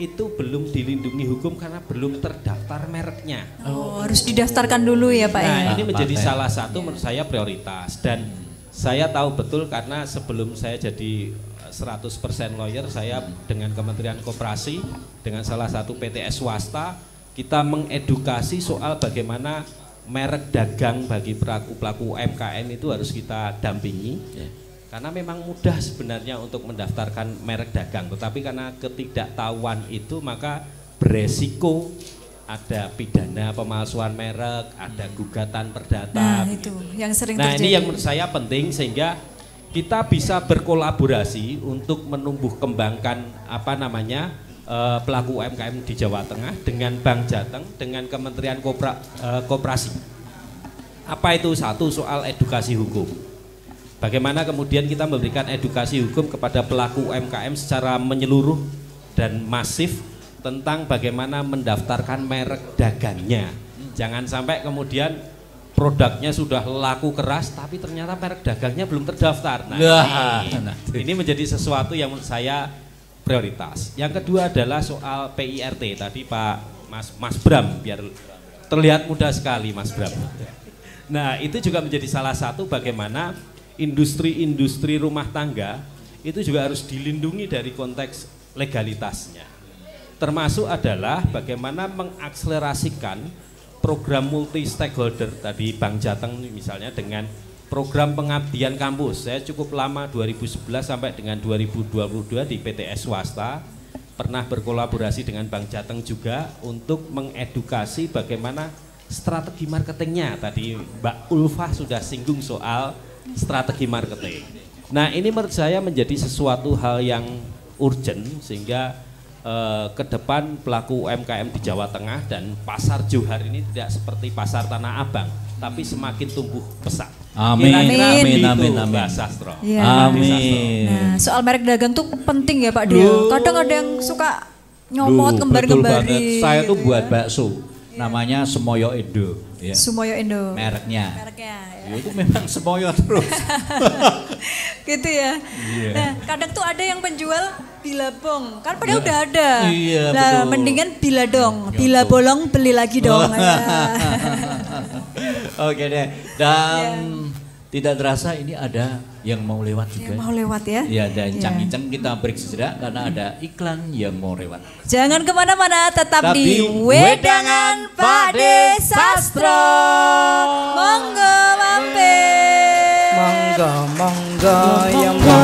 itu belum dilindungi hukum karena belum terdaftar mereknya. Oh, harus didaftarkan dulu ya Pak. Nah, ini menjadi salah satu menurut saya prioritas, dan saya tahu betul karena sebelum saya jadi 100% lawyer, saya dengan Kementerian Koperasi dengan salah satu PTS swasta kita mengedukasi soal bagaimana merek dagang bagi pelaku UMKM itu harus kita dampingi. Karena memang mudah sebenarnya untuk mendaftarkan merek dagang, tetapi karena ketidaktahuan itu maka beresiko ada pidana pemalsuan merek, ada gugatan perdata. Nah itu yang sering terjadi. Nah ini yang menurut saya penting sehingga kita bisa berkolaborasi untuk menumbuh kembangkan pelaku UMKM di Jawa Tengah dengan Bank Jateng, dengan Kementerian Koperasi. Apa itu? Satu, soal edukasi hukum. Bagaimana kemudian kita memberikan edukasi hukum kepada pelaku UMKM secara menyeluruh dan masif tentang bagaimana mendaftarkan merek dagangnya. Jangan sampai kemudian produknya sudah laku keras tapi ternyata merek dagangnya belum terdaftar. Ini menjadi sesuatu yang menurut saya prioritas. Yang kedua adalah soal PIRT. Tadi Mas Bram, biar terlihat mudah sekali Mas Bram. Nah itu juga menjadi salah satu bagaimana industri-industri rumah tangga itu juga harus dilindungi dari konteks legalitasnya. Termasuk adalah bagaimana mengakselerasikan program multi stakeholder tadi Bank Jateng misalnya dengan program pengabdian kampus. Saya cukup lama 2011 sampai dengan 2022 di PTS swasta pernah berkolaborasi dengan Bank Jateng juga untuk mengedukasi bagaimana strategi marketingnya. Tadi Mbak Ulfa sudah singgung soal strategi marketing. Nah ini menurut saya menjadi sesuatu hal yang urgent sehingga ke depan pelaku UMKM di Jawa Tengah dan pasar Johar ini tidak seperti pasar Tanah Abang tapi semakin tumbuh pesat. Amin. Amin. Amin. Mbak Sastro. Ya. Amin. Nah, soal merek dagang tuh penting ya Pak Dio. Kadang ada yang suka nyomot ngembar-ngembari. Saya tuh buat bakso. Namanya Semoyo Indo. Ya. Sumoyo Indo. Mereknya. Ya. Itu memang Semoyo terus. Gitu ya. Yeah. Nah, kadang tuh ada yang penjual bilabong, kan padahal udah ada. Iya, nah, betul. Mendingan bila dong, bila bolong beli lagi dong. Oke deh. Dan tidak terasa ini ada yang mau lewat juga. Yang mau lewat ya? Iya, dan Cang-Iceng kita break sejenak karena ada iklan yang mau lewat. Jangan kemana-mana, tetap di Wedangan Pak De Sastro. Monggo mampir. Monggo, monggo, ya monggo,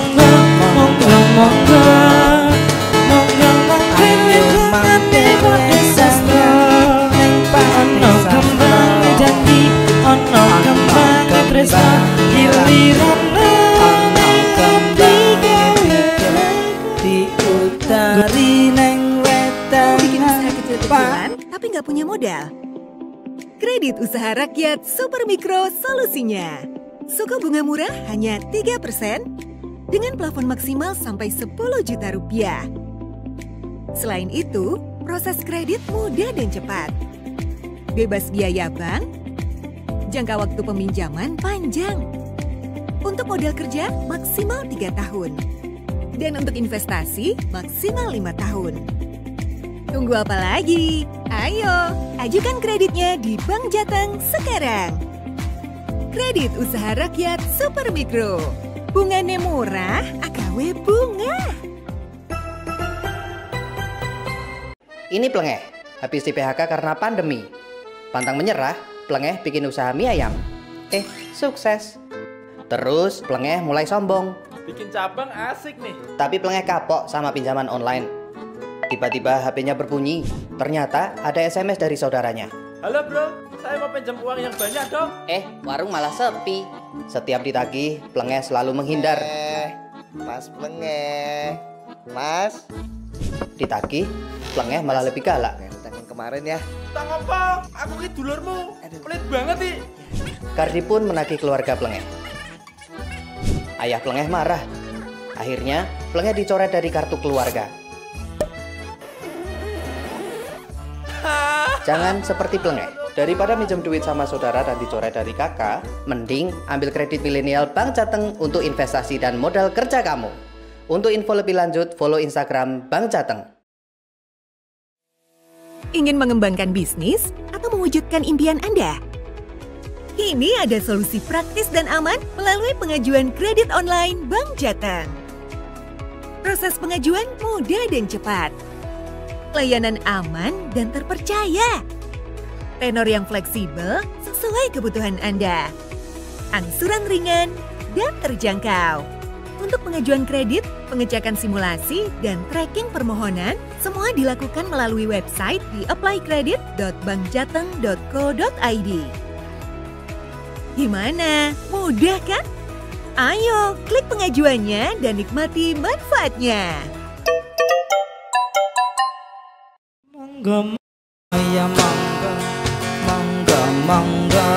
monggo, monggo, monggo, monggo mampir. Ayo mampir Pak De Sastro. Ono kembang jati, ono kembang tresna, giliran diutari neng wetan. Bikin usaha kecil-kecilan tapi nggak punya modal? Kredit Usaha Rakyat Super Mikro solusinya. Suku bunga murah hanya 3% dengan plafon maksimal sampai 10 juta rupiah. Selain itu, proses kredit mudah dan cepat. Bebas biaya bank, jangka waktu peminjaman panjang. Untuk modal kerja maksimal 3 tahun. Dan untuk investasi maksimal 5 tahun. Tunggu apa lagi? Ayo, ajukan kreditnya di Bank Jateng sekarang. Kredit Usaha Rakyat Super Mikro. Bunganya murah, agawe bunga. Ini Plengeh, habis di PHK karena pandemi. Pantang menyerah, Plengeh bikin usaha mie ayam. Sukses. Terus Plengeh mulai sombong. Bikin cabang asik nih. Tapi Plengeh kapok sama pinjaman online. Tiba-tiba HP-nya berbunyi. Ternyata ada SMS dari saudaranya. Halo bro, saya mau pinjam uang yang banyak dong. Warung malah sepi. Setiap ditagih, Plengeh selalu menghindar. Mas Plengeh, Mas. Ditagih, Plengeh malah lebih galak. Utang yang kemarin ya. Utang apa? Aku ki dulurmu. Pelit banget nih. Kardi pun menagih keluarga Plengeh. Ayah Plengeh marah. Akhirnya, Plengeh dicoret dari kartu keluarga. Jangan seperti Plengeh, Daripada minjem duit sama saudara dan dicoret dari kakak, mending ambil kredit milenial Bank Jateng untuk investasi dan modal kerja kamu. Untuk info lebih lanjut, follow Instagram Bank Jateng. Ingin mengembangkan bisnis atau mewujudkan impian Anda? Ini ada solusi praktis dan aman melalui pengajuan kredit online Bank Jateng. Proses pengajuan mudah dan cepat. Layanan aman dan terpercaya. Tenor yang fleksibel sesuai kebutuhan Anda. Angsuran ringan dan terjangkau. Untuk pengajuan kredit, pengecekan simulasi, dan tracking permohonan, semua dilakukan melalui website di applycredit.bankjateng.co.id. Gimana? Mudah kan? Ayo, klik pengajuannya dan nikmati manfaatnya. Monggo ya monggo, monggo monggo.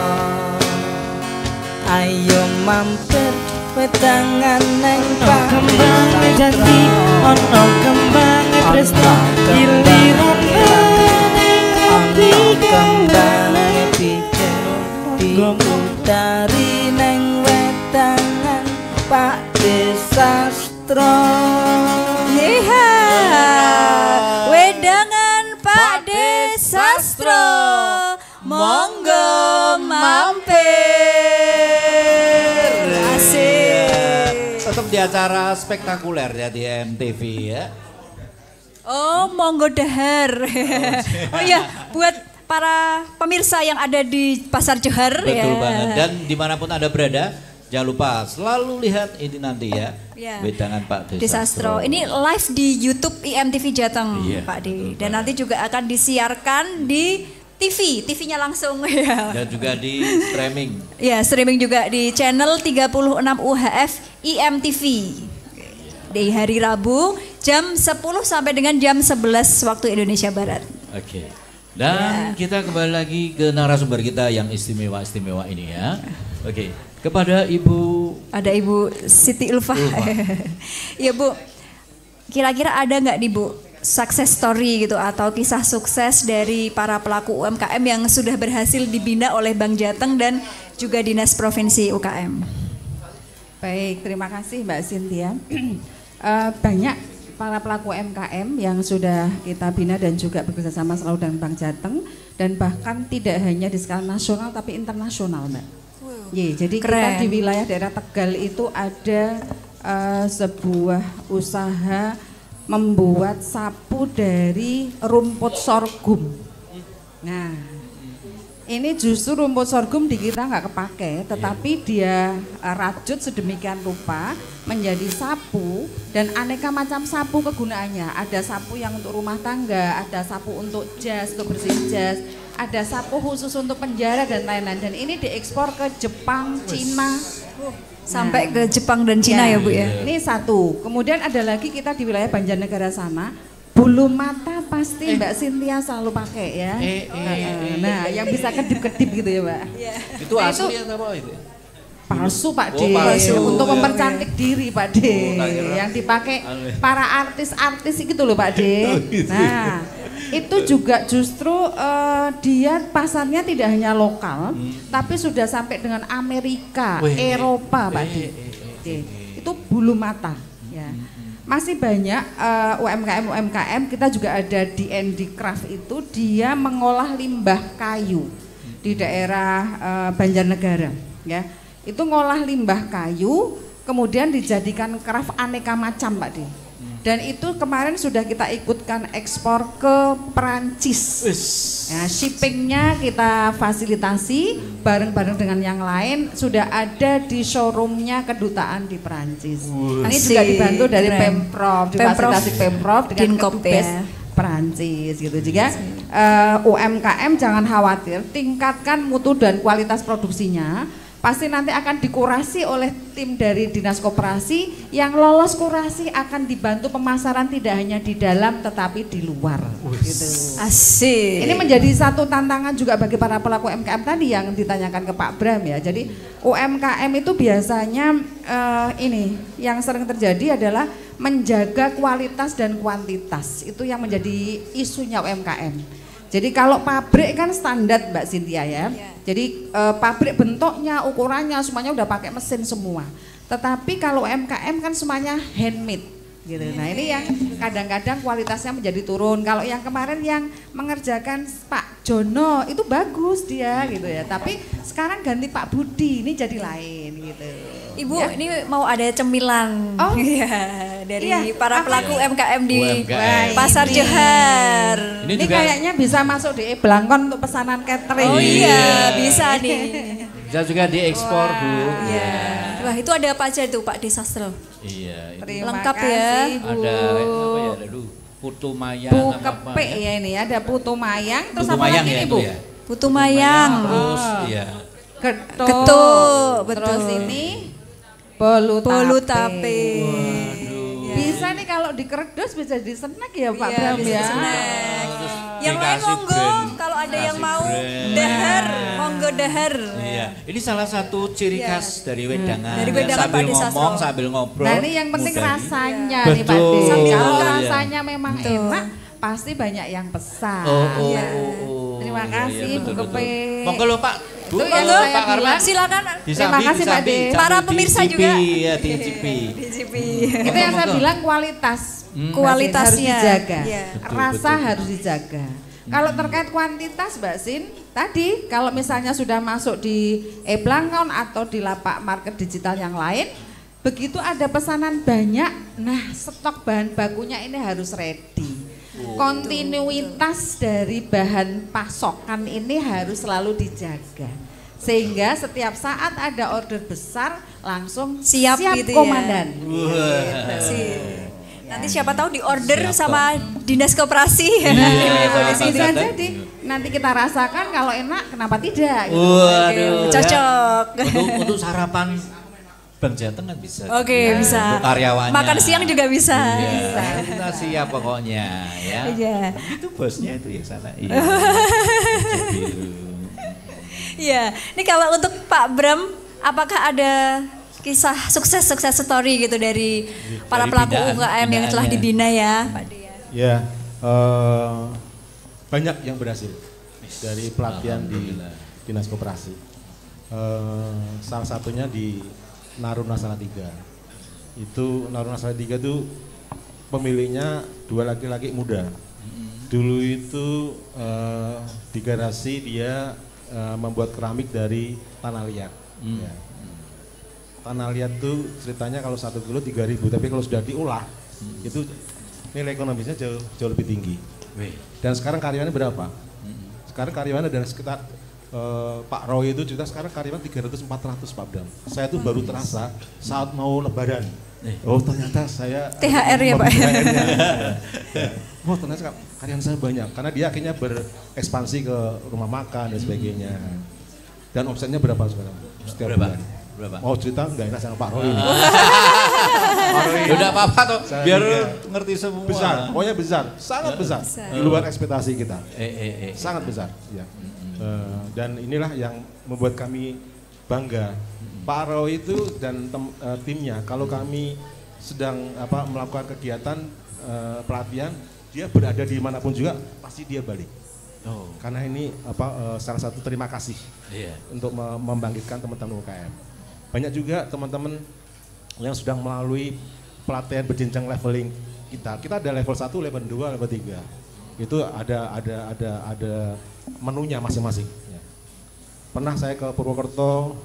Ayo mampir wedangan neng Pak kembang janji ono kembang Presto giliran neng ati kembang pijen dari neng wedangan Pak Desastro. Yeha, wedangan Pak Desastro, monggo mampir. Asik. Tetap di acara spektakuler ya di MTV ya. Oh, monggo dahar. Oh iya, buat para pemirsa yang ada di Pasar Johar. Betul ya. banget. Dan dimanapun Anda berada, jangan lupa selalu lihat ini nanti ya. Wedangan Pak Desastro. Ini live di YouTube IMTV Jateng, Pak D. Dan nanti juga akan disiarkan di TV-nya langsung ya. Dan juga di streaming. Ya, streaming juga di channel 36 UHF IMTV. Di hari Rabu jam 10 sampai dengan jam 11 waktu Indonesia Barat. Oke. Dan kita kembali lagi ke narasumber kita yang istimewa-istimewa ini ya. Oke. Kepada Ibu. Ada Ibu Siti Ulfah. Iya Bu, kira-kira ada nggak nih Bu success story gitu atau kisah sukses dari para pelaku UMKM yang sudah berhasil dibina oleh Bank Jateng dan juga Dinas Provinsi UKM? Baik, terima kasih Mbak Cynthia. Banyak para pelaku UMKM yang sudah kita bina dan juga bekerjasama selalu dengan Bank Jateng dan bahkan tidak hanya di skala nasional tapi internasional Mbak. Jadi kita di wilayah daerah Tegal itu ada sebuah usaha membuat sapu dari rumput sorghum. Nah, ini justru rumput sorghum di kita nggak kepake, tetapi dia rajut sedemikian rupa menjadi sapu dan aneka macam sapu kegunaannya. Ada sapu yang untuk rumah tangga, ada sapu untuk jas, untuk bersihin jas, ada sapu khusus untuk penjara dan lain-lain. Dan ini diekspor ke Jepang, Cina. Sampai ke Jepang dan Cina ya Bu ya. Ini satu. Kemudian ada lagi kita di wilayah Banjarnegara sana. Bulu mata pasti Mbak Cynthia selalu pakai ya. Nah, yang bisa kedip-kedip gitu ya Mbak. Itu asli atau apa itu? Palsu Pak D. Untuk mempercantik diri Pak D. Yang dipakai para artis-artis gitu loh Pak D. Nah, itu juga justru dia pasarnya tidak hanya lokal, tapi sudah sampai dengan Amerika, Eropa Pak D. Itu bulu mata ya. Masih banyak UMKM kita juga ada di ND Craft itu dia mengolah limbah kayu di daerah Banjarnegara ya. Itu ngolah limbah kayu kemudian dijadikan craft aneka macam Pak D. Dan itu kemarin sudah kita ikutkan ekspor ke Perancis. Ya, shippingnya kita fasilitasi bareng-bareng dengan yang lain sudah ada di showroomnya kedutaan di Perancis. Ini juga dibantu dari Pemprov, difasilitasi Pemprov dengan Kedubes Perancis gitu. Juga UMKM jangan khawatir, tingkatkan mutu dan kualitas produksinya. Pasti nanti akan dikurasi oleh tim dari Dinas Koperasi, yang lolos kurasi akan dibantu pemasaran tidak hanya di dalam tetapi di luar. Gitu. Asik. Ini menjadi satu tantangan juga bagi para pelaku UMKM tadi yang ditanyakan ke Pak Bram ya. Jadi UMKM itu biasanya ini yang sering terjadi adalah menjaga kualitas dan kuantitas. Itu yang menjadi isunya UMKM. Jadi kalau pabrik kan standar Mbak Cynthia ya. Jadi pabrik bentuknya, ukurannya semuanya udah pakai mesin semua. Tetapi kalau UMKM kan semuanya handmade gitu. Nah ini yang kadang-kadang kualitasnya menjadi turun. Kalau yang kemarin yang mengerjakan Pak Jono itu bagus dia gitu ya. Tapi sekarang ganti Pak Budi ini jadi lain gitu. Ibu ya? Ini mau ada cemilan dari para pelaku UMKM di Pasar Johar. Ini kayaknya bisa masuk di Blangkon untuk pesanan catering. Oh iya bisa nih. Bisa juga diekspor Bu. Iya. Wah itu ada apa aja itu Pak Desastro? Iya. Lengkap ya. Ada apa ya? Aduh, putu mayang. Bu Kepe ya ini ada putu mayang. Terus putu apa mayang lagi ya, nih Bu? Ya? Putu mayang. Terus iya. Getuk. Terus ini bolu tape. Bisa nih kalau di kerdus bisa di snack ya Pak Bram ya. Yang lain monggo kalau ada yang mau dahar, monggo dahar. Iya, ini salah satu ciri khas dari wedangan. Dari wedangan sambil Pak Desastro. ngomong sambil ngobrol. Nah ini yang penting rasanya nih Pak Des. Kalau rasanya memang enak, pasti banyak yang pesan. Terima kasih Bu Kepe. Monggo lho Pak. Bu, Pak Karman. Silakan. Terima kasih Pak Des. Para pemirsa juga. Iya, dicipi. Itu yang saya bilang kualitas. Kualitasnya harus dijaga. Rasa harus dijaga. Kalau terkait kuantitas Mbak Sin, tadi kalau misalnya sudah masuk di Blangkon atau di lapak market digital yang lain, begitu ada pesanan banyak, nah stok bahan bakunya ini harus ready. Kontinuitas dari bahan pasokan ini harus selalu dijaga. Sehingga setiap saat ada order besar langsung siap gitu komandan. Nanti siapa tahu di order sama dinas koperasi. Bisa jadi nanti kita rasakan kalau enak kenapa tidak. Gitu. Waduh, cocok. Untuk sarapan Bang Jateng kan bisa. Oke, bisa. Untuk karyawannya. Makan siang juga bisa. Bisa. Kita siap pokoknya ya. Iya. Itu bosnya itu ya sana. Iya. Ini kalau untuk Pak Bram, apakah ada kisah sukses story gitu dari para pelaku UMKM yang telah dibina ya Pak Dea? Ya, banyak yang berhasil dari pelatihan di Dinas Koperasi. Salah satunya di Naruna Salatiga. Itu Naruna Salatiga itu pemiliknya 2 laki-laki muda. Dulu itu di garasi dia membuat keramik dari tanah liat. Ya. Tanah liat tuh ceritanya kalau 1 kilo 3.000, tapi kalau sudah diolah itu nilai ekonomisnya jauh lebih tinggi. Dan sekarang karyawannya berapa? Sekarang karyawannya ada sekitar Pak Roy itu cerita sekarang karyawan 300-400 Pak Bram. Saya tuh baru terasa saat mau lebaran. Oh ternyata saya THR ya Pak. Oh ternyata karyawan saya banyak karena dia akhirnya berekspansi ke rumah makan dan sebagainya. Dan omsetnya berapa sekarang? Setiap bulan. Berapa? Oh cerita nggak enak sama Pak Roy. Udah apa-apa tuh, biar ngerti semua. Besar, pokoknya besar, sangat besar. Di luar ekspektasi kita. Sangat besar. Ya. Dan inilah yang membuat kami bangga. Pak Roy itu dan timnya, kalau kami sedang melakukan kegiatan pelatihan, dia berada di manapun juga pasti dia balik. Karena ini salah satu terima kasih untuk membangkitkan teman-teman UKM. Banyak juga teman-teman yang sudah melalui pelatihan berjenjang leveling kita. Kita ada level 1, level 2, level 3. Itu ada menunya masing-masing. Ya. Pernah saya ke Purwokerto,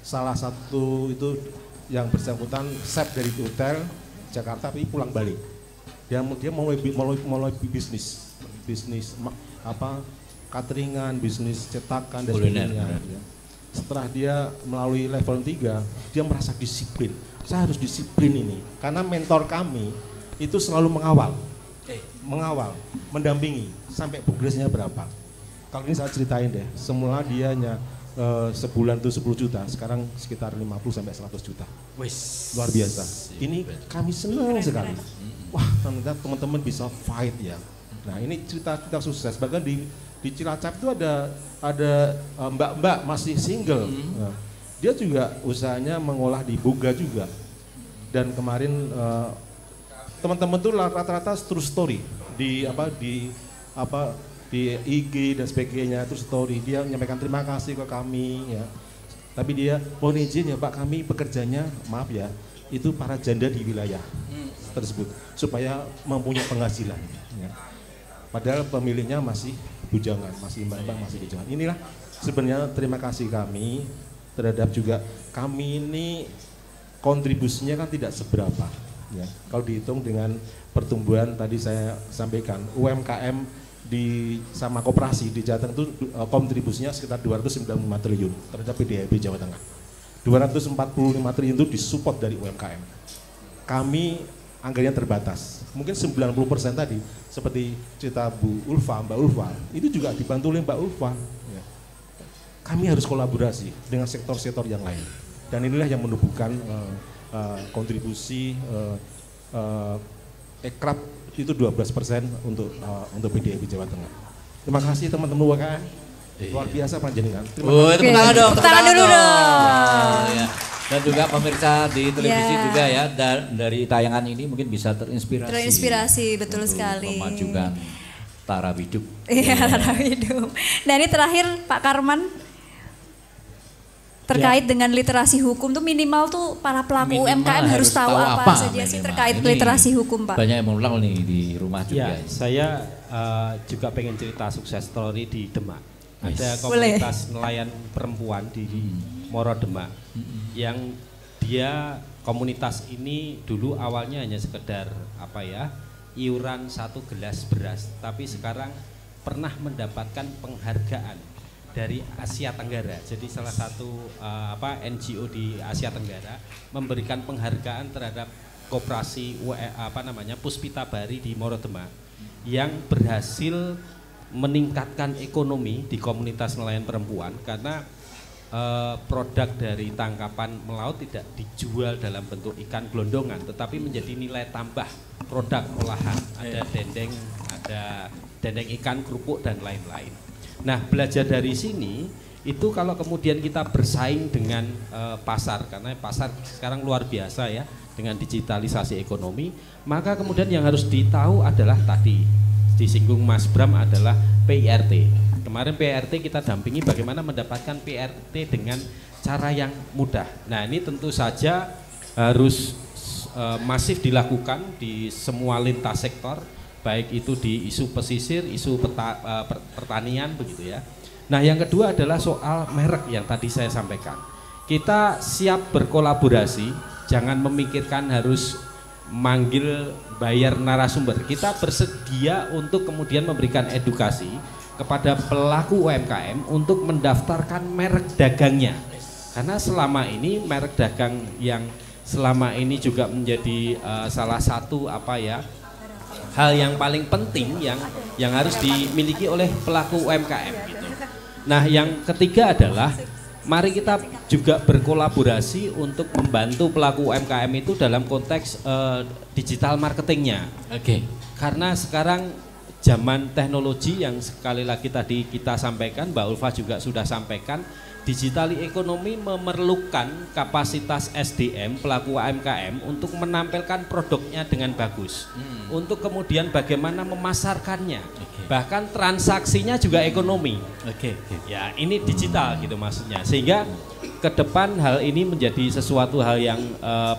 salah satu itu yang bersangkutan chef dari hotel Jakarta tapi pulang balik. Dia mulai bisnis cateringan, bisnis cetakan dan sebagainya. Ya. Setelah dia melalui level 3, dia merasa disiplin. Saya harus disiplin ini karena mentor kami itu selalu mengawal, mendampingi sampai progresnya berapa. Kalau ini saya ceritain deh, semula dia hanya sebulan tuh 10 juta, sekarang sekitar 50 sampai 100 juta. Luar biasa. Ini kami senang sekali. Wah, ternyata teman-teman bisa fight ya. Nah, ini cerita sukses. Bahkan di Cilacap itu ada mbak-mbak masih single. Nah, dia juga usahanya mengolah di Boga juga. Dan kemarin teman-teman tuh rata-rata true story di di IG dan sebagainya, terus story dia menyampaikan terima kasih ke kami ya. Tapi dia mohon izin ya Pak, kami pekerjanya maaf ya, itu para janda di wilayah tersebut supaya mempunyai penghasilan ya. Padahal pemiliknya masih bujangan, masih mbak-mbak, masih bujangan. Inilah sebenarnya terima kasih kami terhadap juga kami ini kontribusinya kan tidak seberapa ya. Kalau dihitung dengan pertumbuhan tadi saya sampaikan UMKM di sama koperasi di Jateng itu kontribusinya sekitar 295 triliun terhadap PDB Jawa Tengah. 245 triliun itu disupport dari UMKM. Kami anggarannya terbatas. Mungkin 90% tadi seperti cerita Mbak Ulfa itu juga dibantu oleh Mbak Ulfa. Ya. Kami harus kolaborasi dengan sektor-sektor yang lain. Dan inilah yang menumbuhkan kontribusi ekrab itu 12% untuk PDIP Jawa Tengah. Terima kasih teman-teman UMKM. Luar biasa panjenengan. Tepuk tangan dong. Tepuk tangan dulu dong. Ya. Dan juga pemirsa di televisi juga ya, dari tayangan ini mungkin bisa terinspirasi. Terinspirasi, betul sekali. Memajukan taraf hidup. Iya, taraf hidup. Nah ini terakhir Pak Karman, terkait dengan literasi hukum tuh minimal tuh para pelaku UMKM harus tahu apa saja sih terkait literasi hukum Pak. Banyak yang mengulang nih di rumah juga. Ya, saya juga pengen cerita sukses story di Demak. Ada komunitas nelayan perempuan di Moro Demak yang dia komunitas ini dulu awalnya hanya sekedar iuran 1 gelas beras, tapi sekarang pernah mendapatkan penghargaan dari Asia Tenggara. Jadi salah satu NGO di Asia Tenggara memberikan penghargaan terhadap koperasi Puspita Bari di Moro Demak yang berhasil meningkatkan ekonomi di komunitas nelayan perempuan karena produk dari tangkapan melaut tidak dijual dalam bentuk ikan gelondongan tetapi menjadi nilai tambah produk olahan. Ada dendeng ikan, kerupuk dan lain-lain. Nah, belajar dari sini itu kalau kemudian kita bersaing dengan pasar, karena pasar sekarang luar biasa ya dengan digitalisasi ekonomi, maka kemudian yang harus ditahu adalah tadi disinggung Mas Bram adalah PIRT. Kemarin PIRT kita dampingi bagaimana mendapatkan PIRT dengan cara yang mudah. Nah, ini tentu saja harus masif dilakukan di semua lintas sektor, baik itu di isu pesisir, isu pertanian begitu ya. Nah yang kedua adalah soal merek yang tadi saya sampaikan. Kita siap berkolaborasi, jangan memikirkan harus manggil bayar narasumber. Kita bersedia untuk kemudian memberikan edukasi kepada pelaku UMKM untuk mendaftarkan merek dagangnya. Karena selama ini merek dagang yang selama ini juga menjadi salah satu hal yang paling penting yang harus dimiliki oleh pelaku UMKM gitu. Nah, yang ketiga adalah mari kita juga berkolaborasi untuk membantu pelaku UMKM itu dalam konteks digital marketingnya. Oke. Karena sekarang zaman teknologi yang sekali lagi tadi kita sampaikan, Mbak Ulfa juga sudah sampaikan, digital ekonomi memerlukan kapasitas SDM pelaku UMKM untuk menampilkan produknya dengan bagus. Untuk kemudian bagaimana memasarkannya. Bahkan transaksinya juga ekonomi. Ya, ini digital gitu maksudnya. Sehingga ke depan hal ini menjadi sesuatu hal yang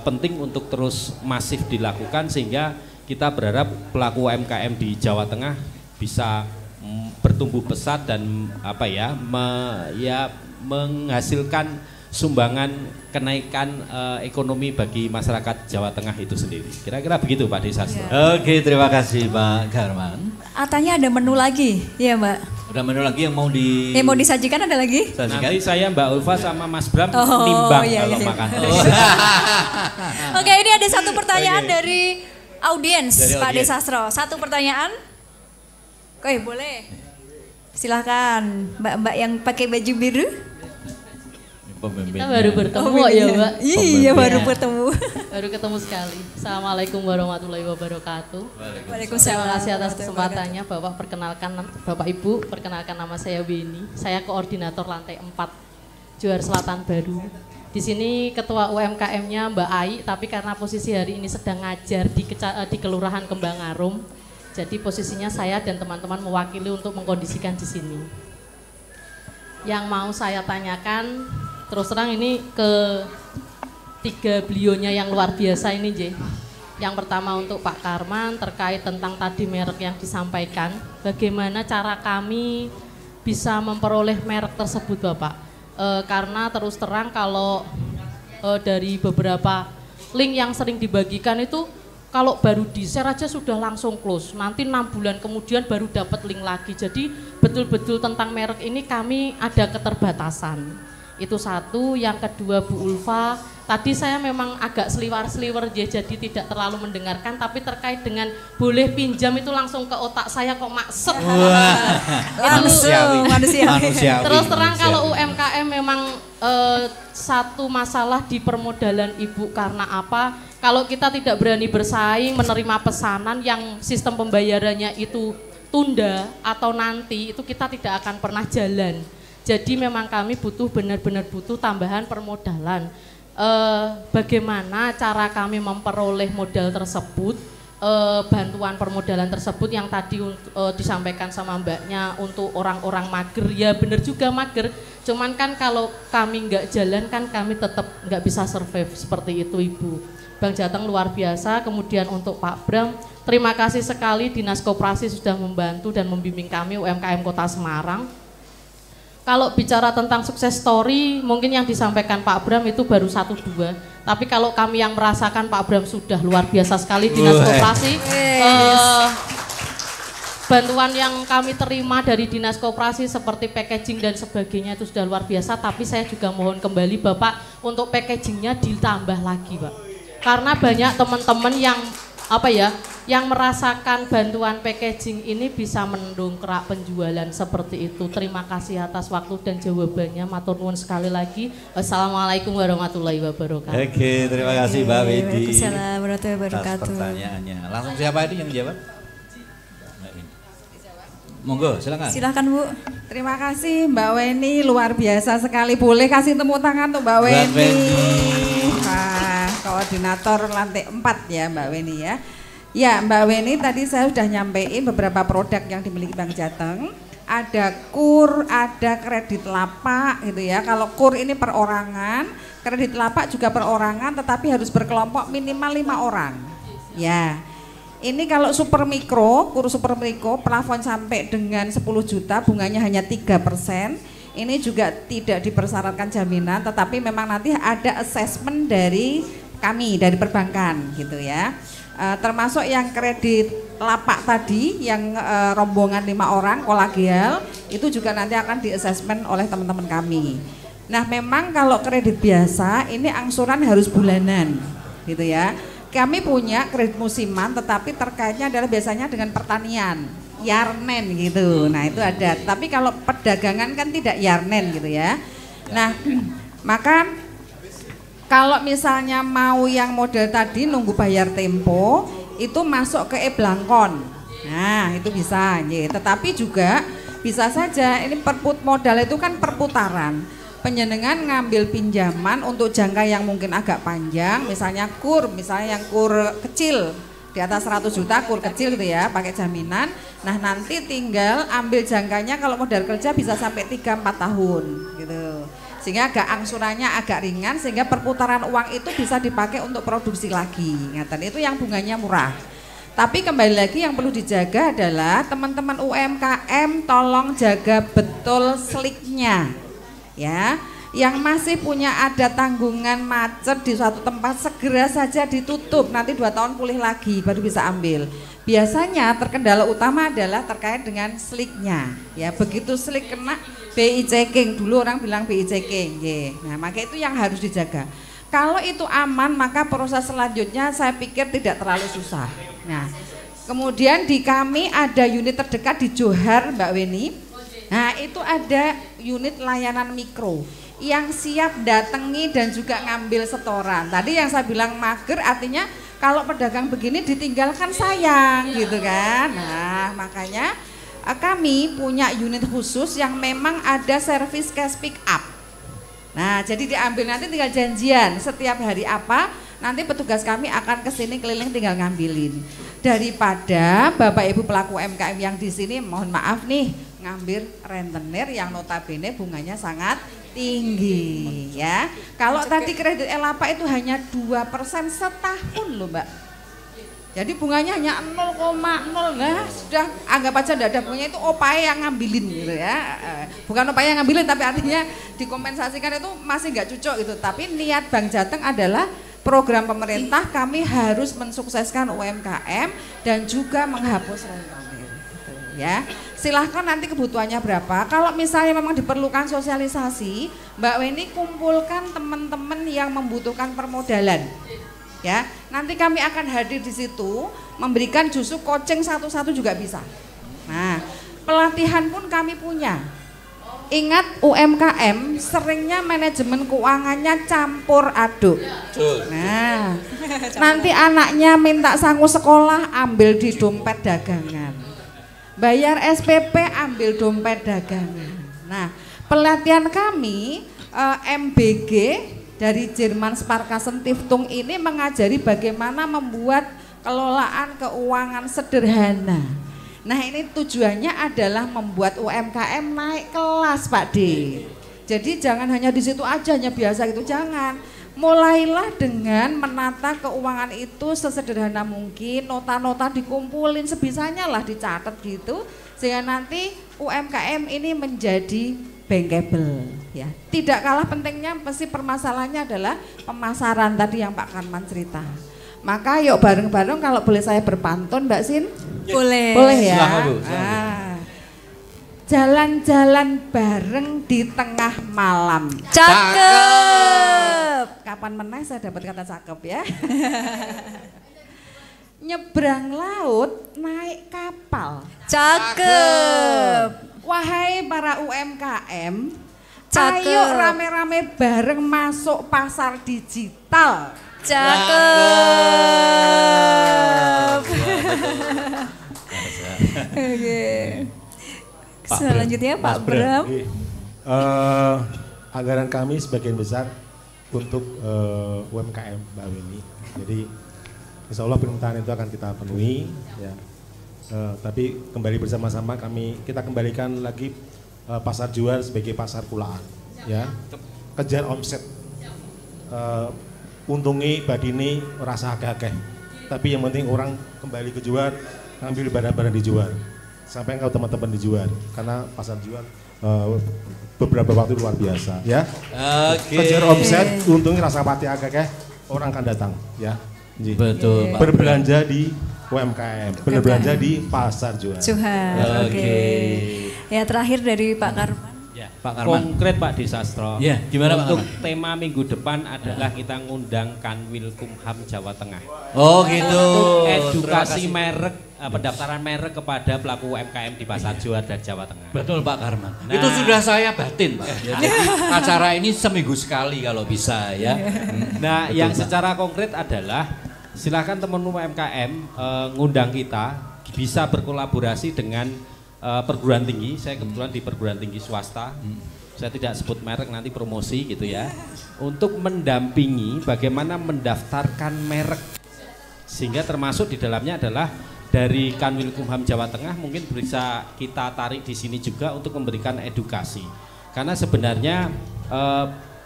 penting untuk terus masif dilakukan sehingga kita berharap pelaku UMKM di Jawa Tengah bisa bertumbuh pesat dan menghasilkan sumbangan kenaikan ekonomi bagi masyarakat Jawa Tengah itu sendiri. Kira-kira begitu Pak Desastro. Oke, terima kasih Pak Karman. Katanya ada menu lagi, ya Mbak? Ada menu lagi yang mau mau disajikan ada lagi? Nanti saya Mbak Ulfa sama Mas Bram nimbang kalau makan. Oke, ini ada satu pertanyaan dari audiens Pak Desastro. Satu pertanyaan. Oke, boleh. Silahkan Mbak-mbak yang pakai baju biru. Kita baru bertemu ya Mbak. Iya baru bertemu. Baru ketemu sekali. Assalamualaikum warahmatullahi wabarakatuh. Waalaikumsalam. Terima kasih atas kesempatannya Bapak Ibu, perkenalkan nama saya Beni. Saya koordinator lantai 4 Johar Selatan Baru. Di sini ketua UMKM-nya Mbak Ai, tapi karena posisi hari ini sedang ngajar di Kelurahan Kembang Arum, Jadi posisinya saya dan teman-teman mewakili untuk mengkondisikan di sini. Yang mau saya tanyakan, terus terang ini ke tiga belionya yang luar biasa ini, J. Yang pertama untuk Pak Karman terkait tentang tadi merek yang disampaikan, bagaimana cara kami bisa memperoleh merek tersebut, Bapak? Karena terus terang kalau dari beberapa link yang sering dibagikan itu, kalau baru di-share aja sudah langsung close, nanti 6 bulan kemudian baru dapat link lagi. Jadi betul-betul tentang merek ini kami ada keterbatasan. Itu satu. Yang kedua Bu Ulfa, tadi saya memang agak seliwer-seliwer jadi tidak terlalu mendengarkan, tapi terkait dengan boleh pinjam itu langsung ke otak saya kok maksud. Manusiawi. Terus terang kalau UMKM memang satu masalah di permodalan Ibu, karena apa? Kalau kita tidak berani bersaing, menerima pesanan yang sistem pembayarannya itu tunda atau nanti, itu kita tidak akan pernah jalan. Jadi memang kami benar-benar butuh tambahan permodalan. Bagaimana cara kami memperoleh modal tersebut, bantuan permodalan tersebut yang tadi disampaikan sama Mbaknya untuk orang-orang mager, ya benar juga mager. Cuman kan kalau kami nggak jalan kan kami tetap nggak bisa survive seperti itu, Ibu. Bang Jateng luar biasa. Kemudian untuk Pak Bram, terima kasih sekali Dinas Koperasi sudah membantu dan membimbing kami UMKM Kota Semarang. Kalau bicara tentang sukses story, mungkin yang disampaikan Pak Bram itu baru 1-2. Tapi kalau kami yang merasakan, Pak Bram sudah luar biasa sekali Dinas Koperasi. Bantuan yang kami terima dari Dinas Koperasi seperti packaging dan sebagainya itu sudah luar biasa. Tapi saya juga mohon kembali Bapak untuk packagingnya ditambah lagi, Pak. Karena banyak teman-teman yang merasakan bantuan packaging ini bisa mendongkrak penjualan seperti itu. Terima kasih atas waktu dan jawabannya. Matur nuwun sekali lagi. Wassalamualaikum warahmatullahi wabarakatuh. Oke, terima kasih Mbak Widi. Waalaikumsalam warahmatullahi wabarakatuh. Atas pertanyaannya. Langsung siapa ini yang jawab? Monggo, silakan. Silakan Bu. Terima kasih Mbak Weni, luar biasa sekali. Boleh kasih tepuk tangan untuk Mbak Weni. Nah, koordinator lantai 4 ya Mbak Weni ya. Ya Mbak Weni, tadi saya sudah nyampein beberapa produk yang dimiliki Bang Jateng. Ada KUR, ada kredit lapak gitu ya. Kalau KUR ini perorangan, kredit lapak juga perorangan, tetapi harus berkelompok minimal 5 orang. Ya. Ini kalau super mikro, KUR super mikro, plafon sampai dengan 10 juta, bunganya hanya 3%. Ini juga tidak dipersyaratkan jaminan, tetapi memang nanti ada assessment dari kami, dari perbankan gitu ya. Termasuk yang kredit lapak tadi, yang rombongan 5 orang, kolagial, itu juga nanti akan di-assessment oleh teman-teman kami. Nah memang kalau kredit biasa, ini angsuran harus bulanan gitu ya. Kami punya kredit musiman, tetapi terkaitnya adalah biasanya dengan pertanian, yarnen gitu. Nah itu ada. Tapi kalau perdagangan kan tidak yarnen gitu ya. Nah maka kalau misalnya mau yang model tadi nunggu bayar tempo, itu masuk ke e-blankon. Nah itu bisa. Ya. Tetapi juga bisa saja ini modal itu kan perputaran. Penjenengan ngambil pinjaman untuk jangka yang mungkin agak panjang, misalnya KUR, misalnya yang KUR kecil di atas 100 juta, KUR kecil gitu ya, pakai jaminan. Nah nanti tinggal ambil jangkanya kalau modal kerja bisa sampai 3-4 tahun gitu. Sehingga agak angsurannya agak ringan, sehingga perputaran uang itu bisa dipakai untuk produksi lagi. Ngatan itu yang bunganya murah. Tapi kembali lagi yang perlu dijaga adalah teman-teman UMKM tolong jaga betul sliknya. Ya, yang masih punya ada tanggungan macet di suatu tempat segera saja ditutup, nanti 2 tahun pulih lagi baru bisa ambil. Biasanya terkendala utama adalah terkait dengan sliknya. Ya, begitu slik kena BI checking, dulu orang bilang BI checking. Nah, maka itu yang harus dijaga. Kalau itu aman, maka proses selanjutnya saya pikir tidak terlalu susah. Nah, kemudian di kami ada unit terdekat di Johar, Mbak Weni. Nah itu ada unit layanan mikro yang siap datangi dan juga ngambil setoran. Tadi yang saya bilang mager artinya kalau pedagang begini ditinggalkan sayang gitu kan. Nah makanya kami punya unit khusus yang memang ada servis cash pick up. Nah jadi diambil nanti tinggal janjian setiap hari apa, nanti petugas kami akan kesini keliling tinggal ngambilin. daripada Bapak Ibu pelaku UMKM yang di sini mohon maaf nih ngambil rentenir yang notabene bunganya sangat tinggi ya. Kalau tadi kredit Elapa itu hanya 2% setahun loh Mbak. Jadi bunganya hanya 0,0 lah, sudah anggap aja tidak ada bunganya, itu opaya yang ngambilin gitu ya. Bukan opaya yang ngambilin tapi artinya dikompensasikan itu masih nggak cocok gitu. Tapi niat Bank Jateng adalah program pemerintah kami harus mensukseskan UMKM dan juga menghapus rentenir gitu ya. Silahkan nanti kebutuhannya berapa. Kalau misalnya memang diperlukan sosialisasi, Mbak Weni kumpulkan teman-teman yang membutuhkan permodalan. Ya, nanti kami akan hadir di situ memberikan justru coaching satu-satu juga bisa. Nah, pelatihan pun kami punya. Ingat UMKM seringnya manajemen keuangannya campur aduk. Nah, nanti anaknya minta sangu sekolah ambil di dompet dagangan. Bayar SPP ambil dompet dagangan. Nah, pelatihan kami MBG dari Jerman Sparkassen Stiftung ini mengajari bagaimana membuat kelolaan keuangan sederhana. Nah ini tujuannya adalah membuat UMKM naik kelas Pak D. Jadi jangan hanya di situ aja, hanya biasa gitu, jangan. Mulailah dengan menata keuangan itu sesederhana mungkin, nota-nota dikumpulin sebisanya lah dicatat gitu, sehingga nanti UMKM ini menjadi bankable ya. Tidak kalah pentingnya pasti permasalahannya adalah pemasaran tadi yang Pak Karman cerita. Maka yuk bareng-bareng kalau boleh saya berpantun Mbak Sin. Boleh. Boleh ya. Silakan, Bu. Silakan. Jalan-jalan bareng di tengah malam. Cakep. Kapan menang saya dapat kata cakep ya. Nyebrang laut naik kapal. Cakep. Wahai para UMKM, Cakep. ayo rame-rame bareng masuk pasar digital. Cakep. Oke. Selanjutnya Pak Bram. Anggaran kami sebagian besar untuk UMKM Mbak Weni. Jadi insya Allah permintaan itu akan kita penuhi ya. Tapi kembali bersama-sama kita kembalikan lagi pasar jual sebagai pasar pulaan ya. Kejar omset, untungi badini rasa akeh-akeh, tapi yang penting orang kembali ke jual, ngambil barang-barang dijual sampai ke teman-teman dijual, karena pasar jual beberapa waktu luar biasa ya. Kejar omset, untungi rasa pati akeh-akeh, orang akan datang ya. Betul. Berbelanja di UMKM, berbelanja di pasar jual. Oke. Ya terakhir dari Pak Karman. Ya, Pak Karman. Konkret Pak Desastro. Ya, gimana Pak Untuk Karman? tema minggu depan adalah kita ngundang Kanwilkumham Jawa Tengah. Oh gitu. Edukasi merek, pendaftaran merek kepada pelaku UMKM di pasar jual dan Jawa Tengah. Betul Pak Karman. Nah, itu sudah saya batin Pak. Jadi acara ini seminggu sekali kalau bisa ya. Nah, betul, yang Pak. secara konkret adalah silakan teman UMKM ngundang kita bisa berkolaborasi dengan perguruan tinggi. Saya kebetulan di perguruan tinggi swasta. Saya tidak sebut merek, nanti promosi gitu ya. Untuk mendampingi bagaimana mendaftarkan merek. Sehingga termasuk di dalamnya adalah dari Kanwilkumham Jawa Tengah mungkin bisa kita tarik di sini juga untuk memberikan edukasi. Karena sebenarnya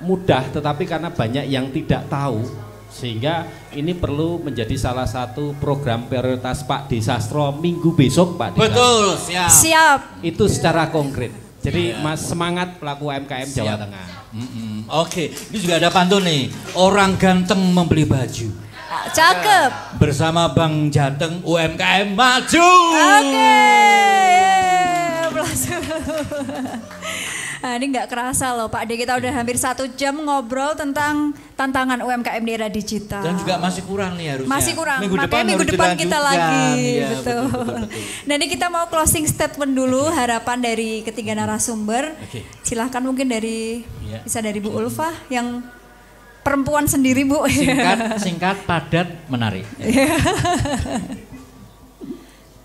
mudah, tetapi karena banyak yang tidak tahu, sehingga ini perlu menjadi salah satu program prioritas Pak Desastro minggu besok Pak Desastro. Betul, siap. Siap. Itu secara konkret. Jadi Mas semangat pelaku UMKM Jawa Tengah. Oke, ini juga ada pantun nih. Orang ganteng membeli baju. Cakep. Bersama Bank Jateng UMKM maju. Oke. Nah, ini nggak kerasa loh Pak D, kita udah hampir 1 jam ngobrol tentang tantangan UMKM di era digital. Dan juga masih kurang nih harusnya. Masih kurang, minggu makanya depan minggu depan kita lagi. Ya, betul. Nah ini kita mau closing statement dulu, harapan dari ketiga narasumber. Silahkan mungkin dari, bisa dari Bu Ulfa yang perempuan sendiri Bu. Singkat, padat, menarik.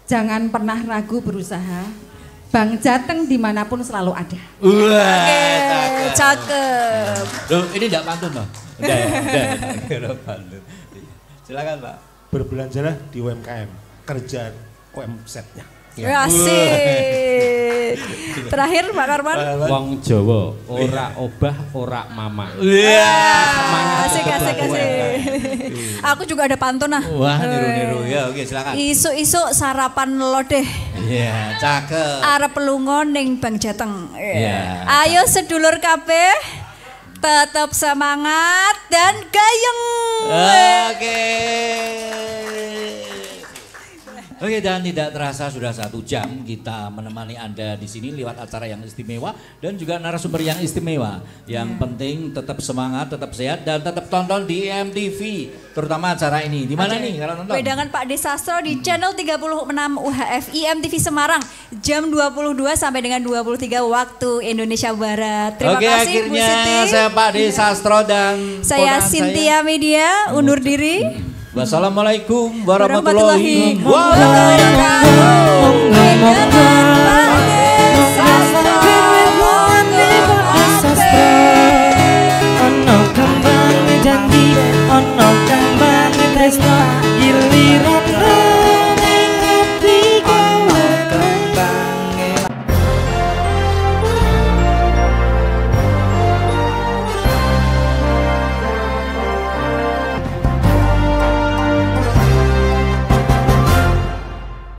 Jangan pernah ragu berusaha. Bank Jateng dimanapun selalu ada. Wah, cakep. Loh, ini enggak pantun loh. Udah pantun. Silakan Pak. Berbelanjalah di UMKM. kerja omsetnya. Ya. Asik. Terakhir Pak Karman. Wong Jawa ora obah ora mama. Iya. Asik. Aku juga ada pantun nah. Wah, niru-niru. Ya, oke silakan. Isu-isu sarapan lodeh. Iya, cakep. Arep lunga ning Bang Jateng. Iya. Ayo sedulur kabeh tetap semangat dan gayeng. Oke, dan tidak terasa sudah 1 jam kita menemani Anda di sini lewat acara yang istimewa dan juga narasumber yang istimewa. Yang penting tetap semangat, tetap sehat dan tetap tonton di MTV, terutama acara ini. Di mana nih kalau nonton? Wedangan Pak Desastro di channel 36 UHF IMTV Semarang jam 22 sampai dengan 23 waktu Indonesia Barat. Terima kasih akhirnya Bu Siti. Saya Pak Desastro dan saya Cynthia Media undur diri. Wassalamualaikum warahmatullahi wabarakatuh. Ono kembang janji, ono kembang tresno, giliran